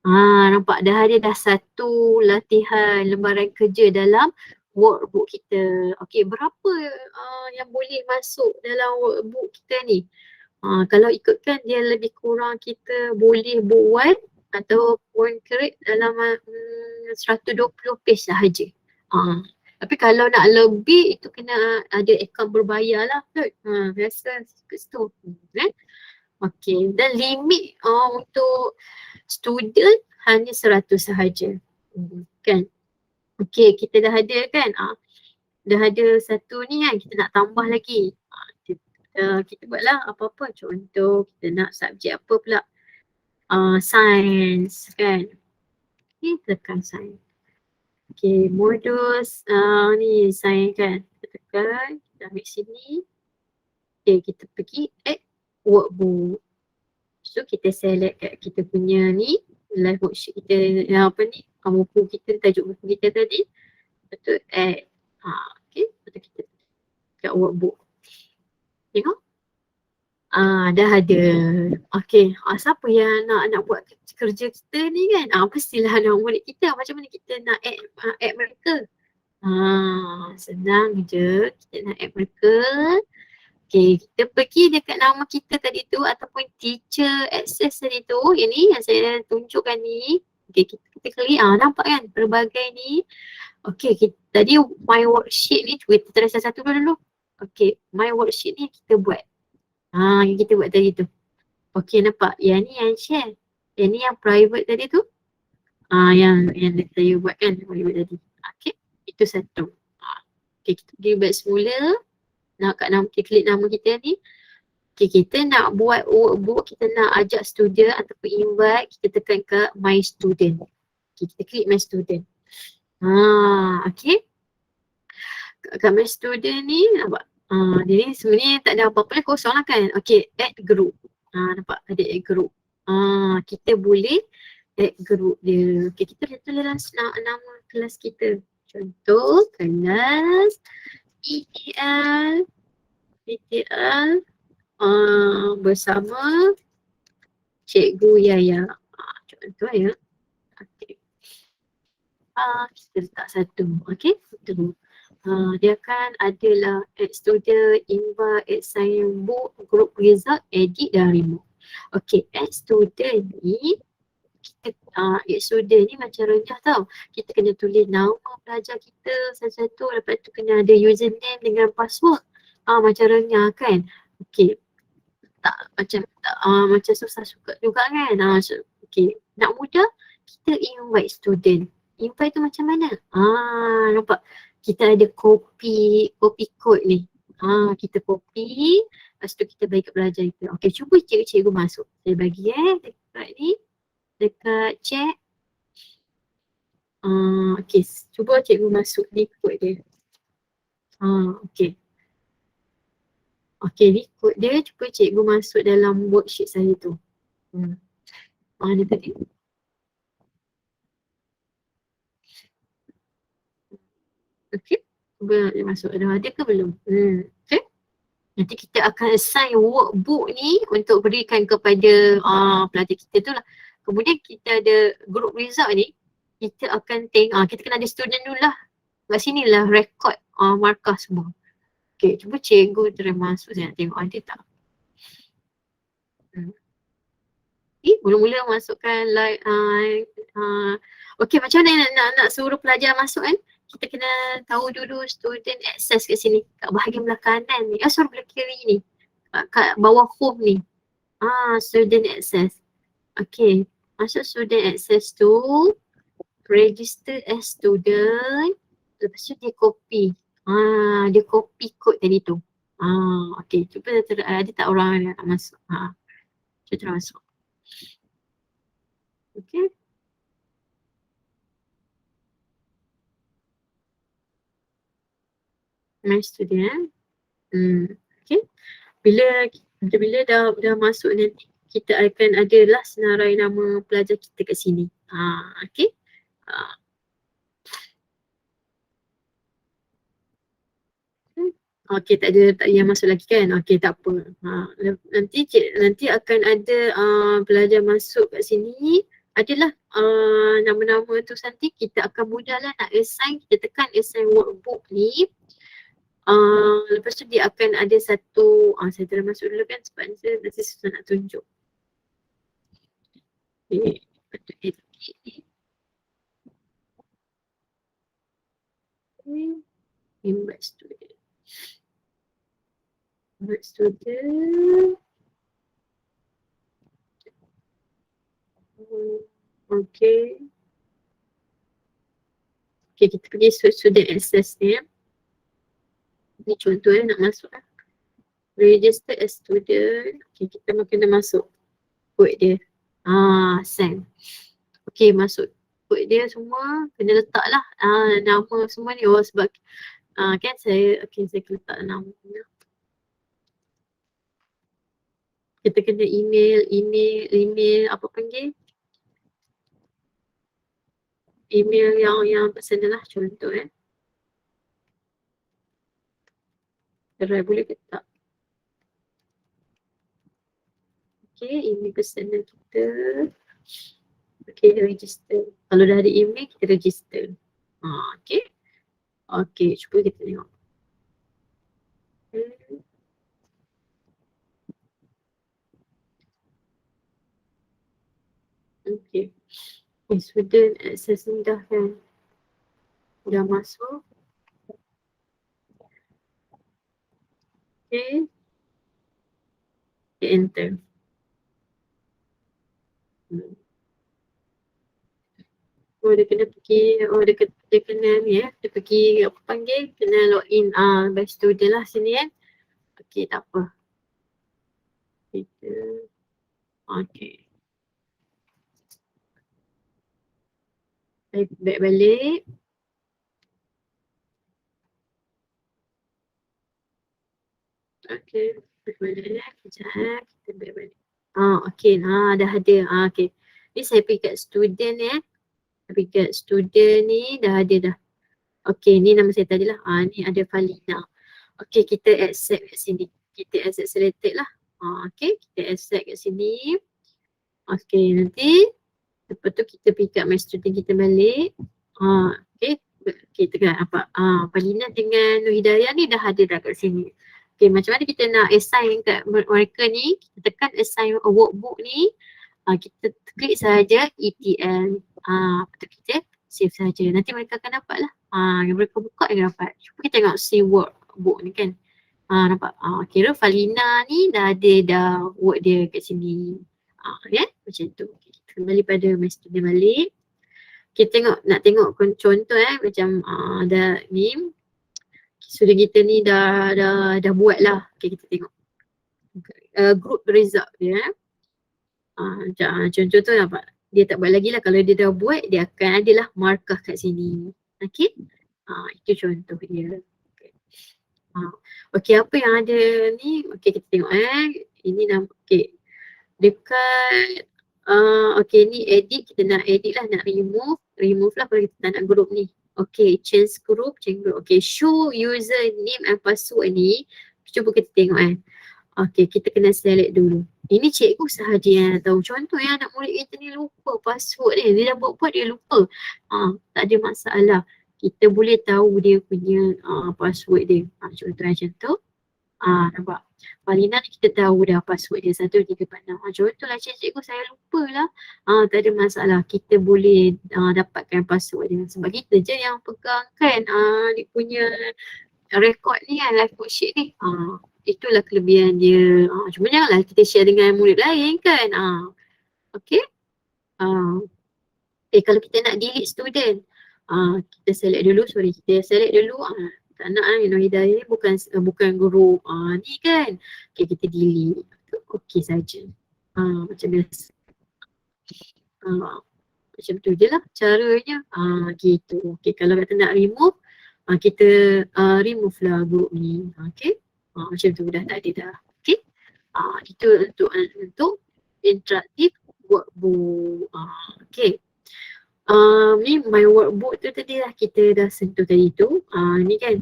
Nampak dah ada dah satu latihan lembaran kerja dalam workbook kita. Okay, berapa yang boleh masuk dalam workbook kita ni? Kalau ikutkan dia lebih kurang kita boleh buat ataupun create dalam 120 page sahaja. Tapi kalau nak lebih itu kena ada akaun berbayar lah kot. Biasa kat situ. Okay, dan limit untuk student hanya 100 sahaja. Kan? Okay, kita dah ada kan? Dah ada satu ni kan, kita nak tambah lagi. Kita buatlah apa-apa. Contoh kita nak subjek apa pula? Science kan. Okay, tekan science. Okay, modus ni science kan. Kita tekan, kita ambil sini. Okay, kita pergi add workbook. So kita select kat kita punya ni, live worksheet kita apa ni, buku kita, tajuk buku kita tadi. Betul add. Okay, betul kita kat workbook. Tengok. Dah ada. Okay, siapa yang nak buat kerja kita ni kan? Pastilah anak murid kita. Macam mana kita nak add mereka? Senang je. Kita nak add mereka. Okay, kita pergi dekat nama kita tadi tu ataupun teacher access tadi tu. Yang ni yang saya tunjukkan ni. Okay, kita klik. Nampak kan pelbagai ni. Okay, tadi my worksheet ni. Cuba kita try satu dulu. Okay, my worksheet ni kita buat. Yang kita buat tadi tu. Okay, nampak? Yang ni yang share. Yang ni yang private tadi tu. Yang saya buat kan. Private tadi. Okay, itu satu. Okay, kita pergi back semula. Kat nama, kita klik nama kita ni. Okay, kita nak buat workbook. Kita nak ajak student ataupun invite. Kita tekan ke my student. Okay, kita klik my student. Okay. Kat my student ni nampak. Dia ni sebenarnya tak ada apa-apa lah, kosong lah kan. Okay, add group. Nampak ada add group. Kita boleh add group dia. Okay, kita boleh tulis nama kelas kita. Contoh, kelas ETL bersama Cikgu Yaya. Contoh ya. Okay. Kita letak satu. Okay, satu. Dia akan adalah add student, invite, add sign book, group result, edit dan remove. Okay, add student ni, kita add student ni macam rendah tau. Kita kena tulis nama pelajar kita satu-satu, lepas tu kena ada username dengan password. Macam renyah kan. Okay, macam susah juga kan. Okay, nak mudah, kita invite student. Invite tu macam mana? Nampak? Kita ada copy code ni. Kita copy, lepas tu kita bagi kat pelajar kita. Okay, cuba cikgu masuk. Saya bagi dekat ni, dekat chat. Okay, cuba cikgu masuk ni kod dia. Okay. Okay, ni kod dia. Cuba cikgu masuk dalam worksheet saya tu. Mana tadi? Okay, cuba dia masuk. Ada ke belum? Okay. Nanti kita akan assign workbook ni untuk berikan kepada pelajar kita tu lah. Kemudian kita ada group result ni. Kita akan tengok, kita kena ada student dulu lah. Kat sini lah record markah semua. Okay, cuba cikgu try masuk, saya nak tengok ada tak. Mula-mula masukkan like okay, macam mana nak suruh pelajar masuk kan? Kita kena tahu dulu student access kat sini, kat bahagian belah kanan ni, sorry belah kiri ni, kat bawah home ni. Student access. Okay, masuk student access tu, register as student, lepas tu dia copy. Dia copy kod tadi tu. Okay, cuba ada tak orang yang nak masuk? Cuba masuk. Okay. My student. Okay. Bila dah masuk nanti, kita akan adalah senarai nama pelajar kita kat sini. Okay. Okey, tak ada yang masuk lagi kan? Okey, tak apa. Nanti akan ada pelajar masuk kat sini. Adalah nama-nama tu nanti kita akan mudahlah nak assign. Kita tekan assign workbook ni. Lepas tu dia akan ada satu, saya terus masuk dulu kan sebab saya nanti susah nak tunjuk. Okay, patut edit ni. Invite student. Invite student. Okay. Okay, kita pergi student access ni. Ni contoh nak masuk lah. Register as student. Okay, kita kena masuk kod dia. Send. Okay, masuk kod dia semua. Kena letak lah nama semua ni. Sebab kan saya letak nama. Kita kena email apa panggil? Email yang personal lah contoh Terai boleh ke tak? Okay, email personal kita. Okay, register. Kalau dah ada email, kita register. Okay. Okay, cuba kita tengok. Okay. Student access ni dah kan. Dah masuk. Okay. Okay, enter. Dia kena pergi, dia kena ni dia pergi apa panggil, kena login by student lah sini kan. Okay, tak apa. Kita, okay. Back balik. Okay, back balik. Sekejap, kita back balik. Okay, dah ada. Okay. Ni saya pergi kat student Pergi kat student ni dah ada dah. Okay, ni nama saya tadi lah. Ni ada Falina. Okay, kita accept kat sini. Kita accept selected lah. Okay, kita accept kat sini. Okay, nanti lepas tu kita pergi kat my student kita balik. Okay, kita kan apa? Falina dengan Nur Hidayah ni dah ada dah kat sini. Okay, macam mana kita nak assign kat mereka ni? Kita tekan assign workbook ni. Kita klik saja ETL. Lepas tu kita save saja. Nanti mereka akan dapat lah. Yang mereka buka yang dapat. Cuba kita tengok see workbook ni kan. Nampak? Kira Falina ni dah ada dah work dia kat sini. Ya, macam tu. Okay, kita kembali pada my student balik. Kita nak tengok contoh macam dah ni. Student kita ni dah buat lah. Okay, kita tengok. Group result dia. Contoh tu nampak. Dia tak buat lagi lah. Kalau dia dah buat, dia akan adalah markah kat sini. Okay. Itu contoh dia. Okay, apa yang ada ni? Okay, kita tengok ini nama. Okay. Dekat okay, ni edit. Kita nak edit lah. Nak remove. Remove lah kalau kita tak nak group ni. Okay, change group. Okay, show user name and password ni. Cuba kita tengok Okay, kita kena select dulu. Ini cikgu sahaja yang tahu. Contoh anak murid kita ni lupa password dia. Dia dah buat dia lupa. Tak ada masalah. Kita boleh tahu dia punya password dia. Contoh macam tu. Nampak? Falina ni kita tahu dah password dia 1346. Contoh lah cikgu saya lupa lah. Tak ada masalah. Kita boleh dapatkan password dia. Sebab kita je yang pegang kan dia punya rekod ni kan, live worksheet ni. Itulah kelebihan dia. Cuma janganlah kita share dengan murid lain kan. Okay. Kalau kita nak delete student, kita select dulu, kita select dulu. Tak nak Hidayah ni bukan guru ni kan. Okay, kita delete. Okey saja. Macam biasa. Macam tu je lah caranya. Gitu. Okay, kalau kata nak remove, kita remove lah group ni. Okay. Macam tu dah tak ada dah. Okay. Itu untuk interaktif workbook. Okay. Ni my workbook tu tadi lah kita dah sentuh tadi tu. Ni kan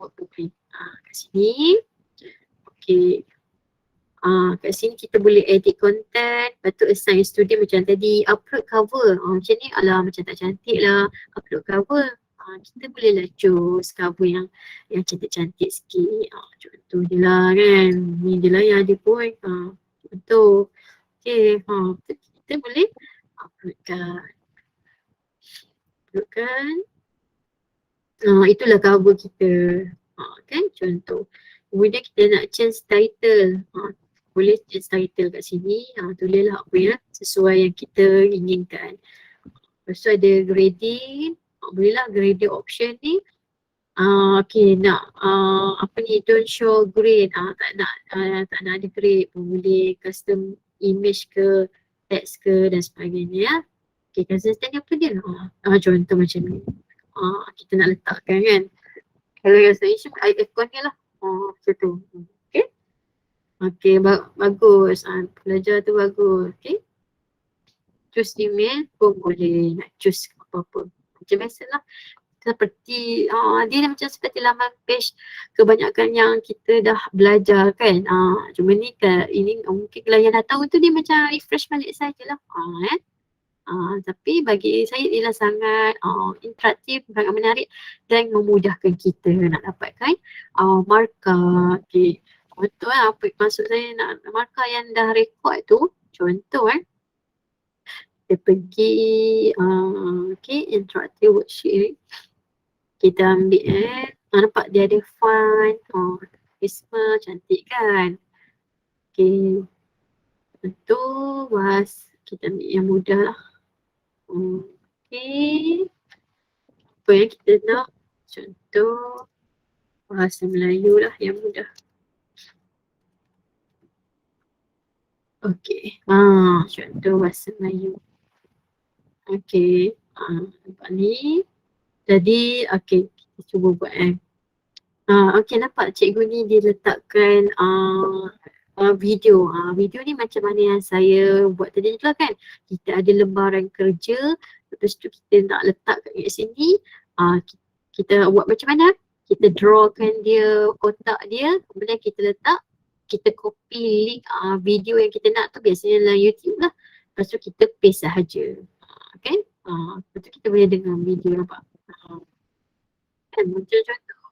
workbook ni. Kat sini. Okay. Kat sini kita boleh edit content, lepas tu assign student macam tadi, upload cover. Macam ni alah macam tak cantik lah, upload cover. Kita boleh lah choose cover yang cantik-cantik sikit. Contoh je lah kan, ni je lah yang ada pun. Contoh. Okay, kita boleh uploadkan. Itulah cover kita. Kan contoh. Kemudian kita nak change title. Boleh change title kat sini. Tulislah apa ya, sesuai yang kita inginkan. Lepas tu ada grading. Bolehlah grading option ni. Okay, nak apa ni, don't show grade. Tak nak ada grade pun boleh. Custom image ke, text ke dan sebagainya ya. Okay, consistent apa dia? Contoh macam ni. Kita nak letakkan kan. Kalau yang saya issue icon ni lah. Macam tu. Okay. Okay, bagus. Pelajar tu bagus. Okay. Choose email pun boleh. Nak choose apa-apa. Macam biasalah. Seperti, dia macam seperti laman page kebanyakan yang kita dah belajar kan. Cuma ni ini mungkin kalau yang dah tahu tu dia macam refresh balik sajalah. Tapi bagi saya ialah sangat interaktif, sangat menarik dan memudahkan kita nak dapatkan markah. Okay. Contoh apa maksud saya nak markah yang dah rekod tu. Contoh kita pergi okay, interaktif worksheet. Kita ambil nampak dia ada font, Christmas, cantik kan. Okay. Contoh bahas kita ambil yang mudah lah. Okay. Apa yang kita nak? Contoh bahasa Melayu lah yang mudah. Okay. Contoh bahasa Melayu. Okay. Nampak ni. Jadi, okay. Kita cuba buat okay, nampak cikgu ni dia letakkan video. Video ni macam mana yang saya buat tadi tu lah kan. Kita ada lembaran kerja, lepas tu kita nak letak kat sini. Kita buat macam mana? Kita drawkan dia, kotak dia, kemudian kita letak, kita copy link video yang kita nak tu, biasanya dalam YouTube lah. Lepas tu kita paste sahaja. Okay? Lepas tu kita boleh dengar video, nampak? Kan macam contoh.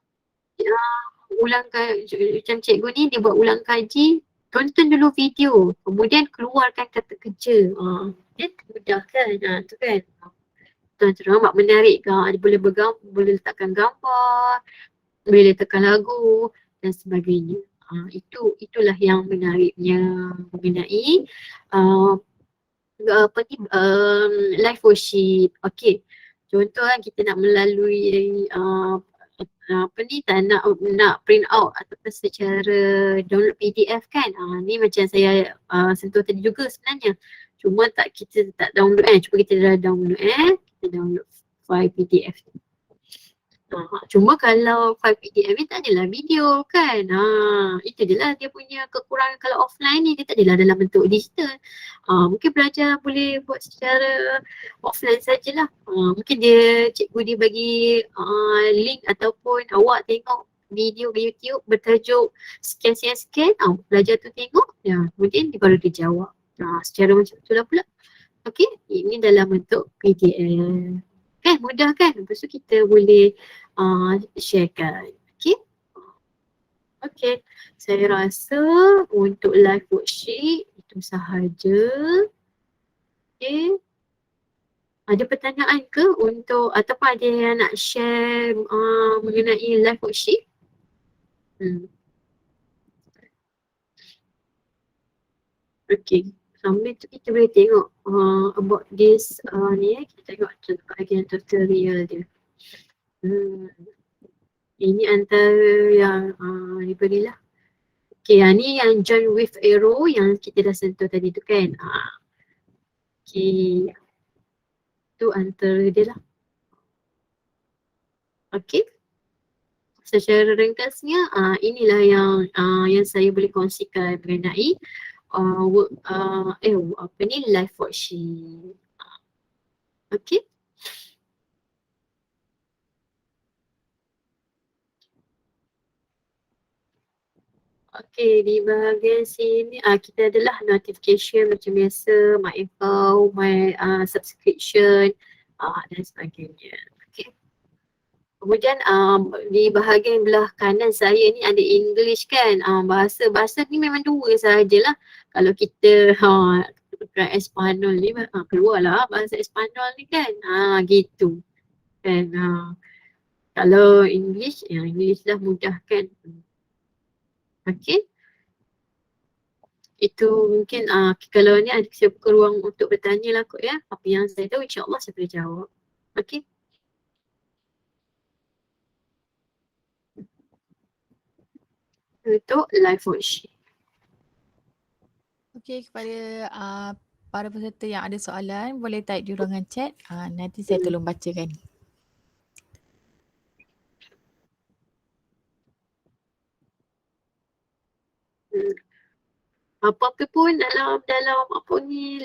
Macam cikgu ni dia buat ulang kaji, tonton dulu video, kemudian keluarkan kata kerja. Dia mudah kan? Tu kan? Tuan-tuan nampak menarik kan? Dia boleh letakkan gambar, boleh letakkan lagu dan sebagainya. Itulah yang menariknya mengenai live worksheet. Okay. Contoh kita nak melalui tak nak print out ataupun secara download PDF kan. Ni macam saya sentuh tadi juga sebenarnya. Cuma kita tak download cuba kita dah download kita download file PDF. Cuma kalau file PDF ni tak adalah video kan. Itu je lah dia punya kekurangan kalau offline ni, dia tak adalah dalam bentuk digital. Mungkin pelajar boleh buat secara offline sajalah. Mungkin cikgu dia bagi link ataupun awak tengok video di YouTube bertajuk scan, pelajar tu tengok, kemudian dia baru dia jawab. Secara macam tu lah pula. Okay, ini dalam bentuk PDF. Kan mudah kan? Lepas tu kita boleh sharekan. Okay. Okay. Saya rasa untuk live worksheet itu sahaja. Okay. Ada pertanyaan ke untuk ataupun ada yang nak share mengenai live worksheet? Okay. Sambil tu kita boleh tengok about this ni kita tengok contoh bahagian tutorial dia. Ini antara yang diberilah. Okay, yang ni yang join with arrow yang kita dah sentuh tadi tu kan. Okay, tu antara dia lah. Okay. Secara ringkasnya inilah yang saya boleh kongsikan mengenai apa ni live worksheet. Okay. Okay, di bahagian sini kita adalah notification macam biasa, my info, my subscription dan sebagainya. Okay. Kemudian di bahagian belah kanan saya ni ada English kan. Bahasa ni memang dua sahajalah. Kalau kita bukan Espanyol ni keluarlah bahasa Espanyol ni kan. Gitu. Kan. Kalau English, English dah mudah kan. Okay. Itu mungkin kalau ni ada saya buka ruang untuk bertanya lah kot ya. Apa yang saya tahu insyaAllah saya boleh jawab. Okay. Untuk live worksheet. Okey, kepada para peserta yang ada soalan boleh type di ruangan chat. Nanti saya tolong bacakan. Apa-apa pun dalam apa ni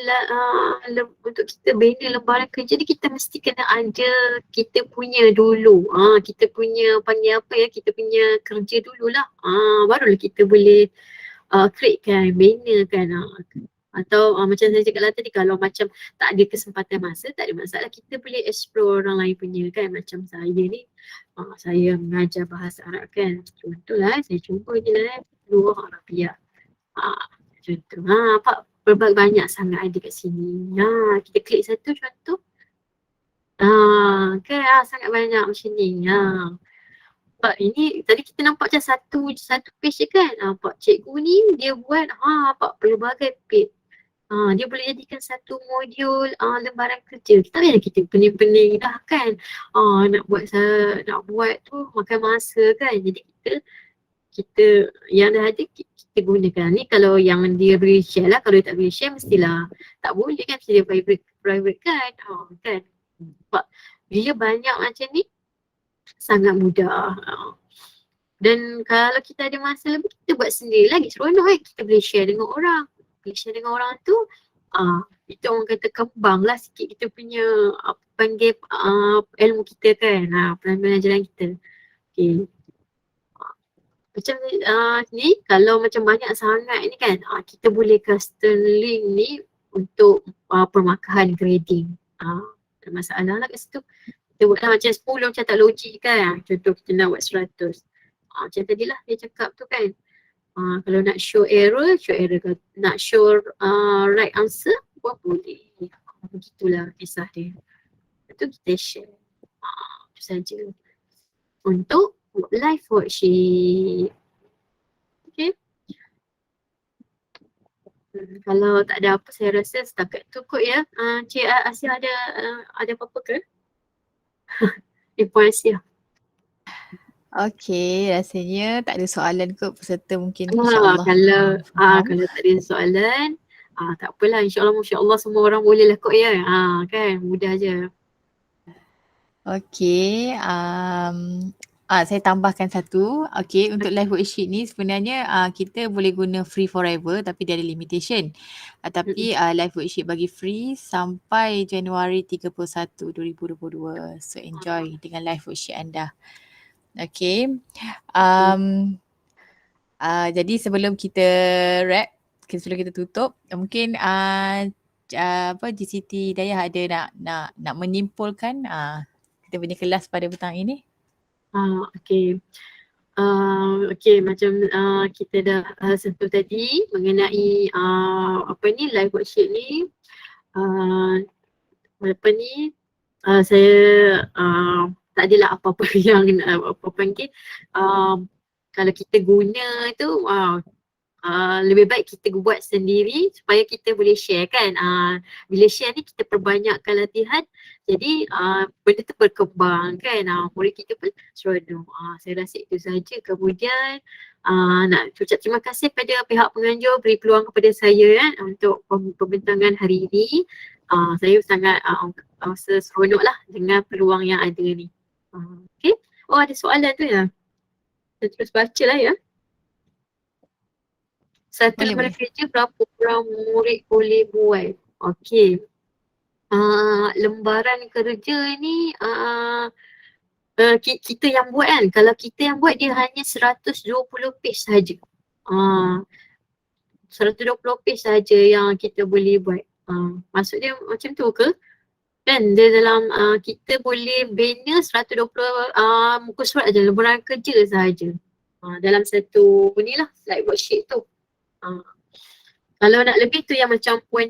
untuk kita bina lembaran kerja ni kita mesti kena ada kita punya dulu. Kita punya panggil apa ya, kita punya kerja dululah. Barulah kita boleh create kan, bina kan. Atau macam saya cakap lah tadi, kalau macam tak ada kesempatan masa, tak ada masalah, kita boleh explore orang lain punya kan. Macam saya ni, saya mengajar bahasa Arab kan. Contohlah saya cuba je lah dua orang Arabia. Contoh. Apa berbagai banyak sangat ada kat sini. Kita klik satu contoh. Kan sangat banyak macam ni. Nampak ini tadi kita nampak macam satu page je kan. Nampak cikgu ni dia buat nampak pelbagai page. Dia boleh jadikan satu modul lembaran kerja. Kita kan kita pening-pening dah kan. Nak buat tu makan masa kan. Jadi kita yang dah ada kita gunakan ni. Kalau yang dia beri share lah, kalau dia tak beri share mestilah tak boleh kan, mesti dia private kan. Kan sebab dia banyak macam ni sangat mudah. Dan kalau kita ada masa lebih, kita buat sendiri lagi seronok kan. Kita boleh share dengan orang. Boleh share dengan orang tu itu orang kata kembang lah sikit kita punya panggil ilmu kita kan, pelajaran kita. Okay. Macam ni kalau macam banyak sangat ni kan, kita boleh custom link ni untuk permakahan grading. Ada masalah lah kat situ. Kita buatlah macam 10 macam tak logik kan. Contoh kita nak buat 100. Macam tadilah dia cakap tu kan. Kalau nak show error. Kalau nak show right answer pun boleh. Begitulah kisah dia. Itu kita share. Itu saja. Untuk live worksheet. Okay. Kalau tak ada apa, saya rasa setakat tu kot ya. Cik Asia ada apa-apa ke? Puan Asia. Okey, rasanya tak ada soalan kot peserta mungkin insya-Allah. Kalau tak ada soalan, tak apalah, insya-Allah semua orang boleh lah kot ya. Kan mudah je. Okey, saya tambahkan satu. Okey, untuk live worksheet ni sebenarnya kita boleh guna free forever tapi dia ada limitation. Tapi live worksheet bagi free sampai Januari 31, 2022. So enjoy dengan live worksheet anda. Okey. Jadi sebelum kita wrap, sebelum kita tutup, mungkin GCT Dayah ada nak menyimpulkan kita punya kelas pada petang ini. Okay. Okay, macam kita dah sentuh tadi mengenai live worksheet ni. Saya tak adalah apa-apa yang apa panggil kalau kita guna tu lebih baik kita buat sendiri supaya kita boleh share kan. Bila share ni kita perbanyakkan latihan, jadi benda tu berkembang kan. Murid kita pun seronok. Saya rasa itu saja. Kemudian nak ucap terima kasih pada pihak penganjur beri peluang kepada saya untuk pembentangan hari ini. Saya sangat rasa seronok lah dengan peluang yang ada ni. Okay. Oh, ada soalan tu ya? Saya terus baca lah ya. Satu lembaran kerja berapa orang murid boleh buat? Okey. Lembaran kerja ni kita yang buat kan. Kalau kita yang buat dia hanya 120 page sahaja. 120 page sahaja yang kita boleh buat. Maksud dia macam tu ke? Kan dia dalam kita boleh bina 120 muka surat aja, lembaran kerja sahaja. Dalam satu ni lah, slide worksheet tu. Kalau nak lebih tu yang macam Puan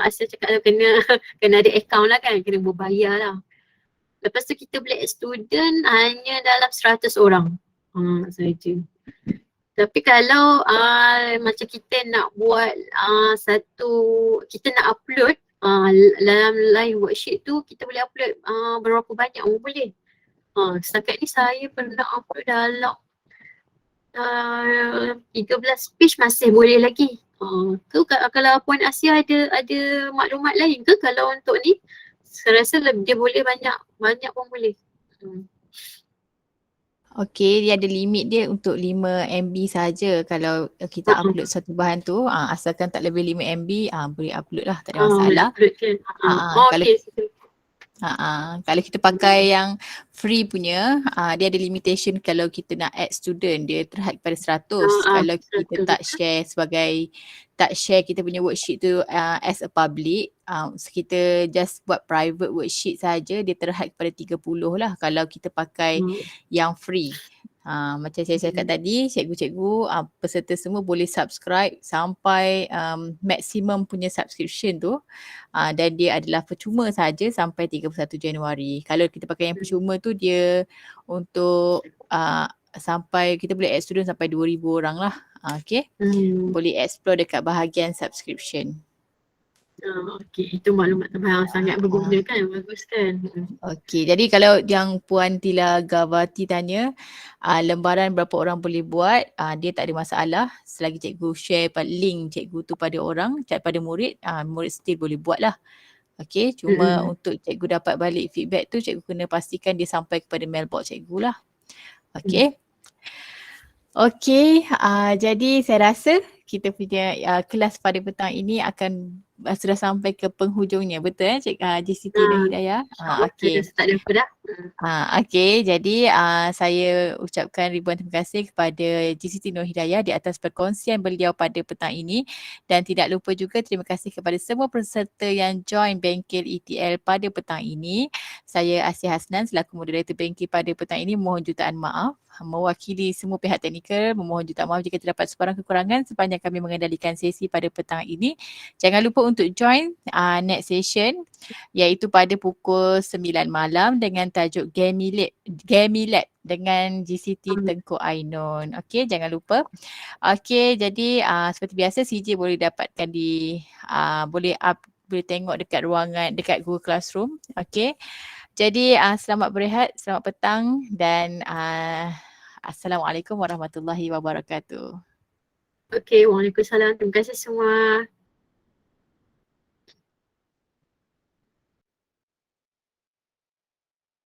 Asia cakap kena ada account lah kan, kena berbayar lah. Lepas tu kita boleh add student hanya dalam 100 orang saja. Tapi kalau macam kita nak buat kita nak upload dalam live worksheet tu, kita boleh upload berapa banyak pun boleh. Setakat ni saya pernah upload dalam 13 page masih boleh lagi. Kalau Puan Asia ada maklumat lain ke kalau untuk ni? Saya rasa dia boleh banyak pun boleh. Okey, dia ada limit dia untuk 5 MB saja kalau kita upload satu bahan tu, asalkan tak lebih 5 MB, boleh upload lah, tak ada masalah. Kalau kalau kita pakai yang free punya, dia ada limitation kalau kita nak add student, dia terhad kepada 100. Kalau kita tak share kita punya worksheet tu as a public, kita just buat private worksheet saja, dia terhad kepada 30 lah kalau kita pakai yang free. Macam saya cakap tadi, cikgu-cikgu peserta semua boleh subscribe sampai maksimum punya subscription tu, dan dia adalah percuma saja sampai 31 Januari. Kalau kita pakai yang percuma tu dia untuk sampai kita boleh add student sampai 2,000 orang lah. Okay. Boleh explore dekat bahagian subscription. Okey, itu maklumat tambahan sangat berguna kan, bagus kan. Okey, jadi kalau yang Puan Tila Gawati tanya lembaran berapa orang boleh buat, dia tak ada masalah selagi cikgu share link cikgu tu pada orang, pada murid, murid still boleh buat lah. Okey, cuma untuk cikgu dapat balik feedback tu, cikgu kena pastikan dia sampai kepada mailbox cikgu lah. Okey. Okey, jadi saya rasa kita punya kelas pada petang ini akan sudah sampai ke penghujungnya, betul JCT Nur Hidayah? Okey. Tak ada apa dah. Okey, jadi saya ucapkan ribuan terima kasih kepada JCT Nur Hidayah di atas perkongsian beliau pada petang ini, dan tidak lupa juga terima kasih kepada semua peserta yang join Bengkel ETL pada petang ini. Saya Asia Hasnan selaku moderator Bengkel pada petang ini mohon jutaan maaf. Mewakili semua pihak teknikal, memohon jutaan maaf jika terdapat sebarang kekurangan sepanjang kami mengendalikan sesi pada petang ini. Jangan lupa untuk join next session iaitu pada pukul 9 malam dengan tajuk Gammy Lab dengan GCT Tengku Ainun. Okey, jangan lupa. Okey, jadi seperti biasa CJ boleh dapatkan boleh tengok dekat ruangan dekat Google Classroom. Okey. Jadi selamat berehat, selamat petang dan Assalamualaikum warahmatullahi wabarakatuh. Okey, waalaikumsalam. Terima kasih semua.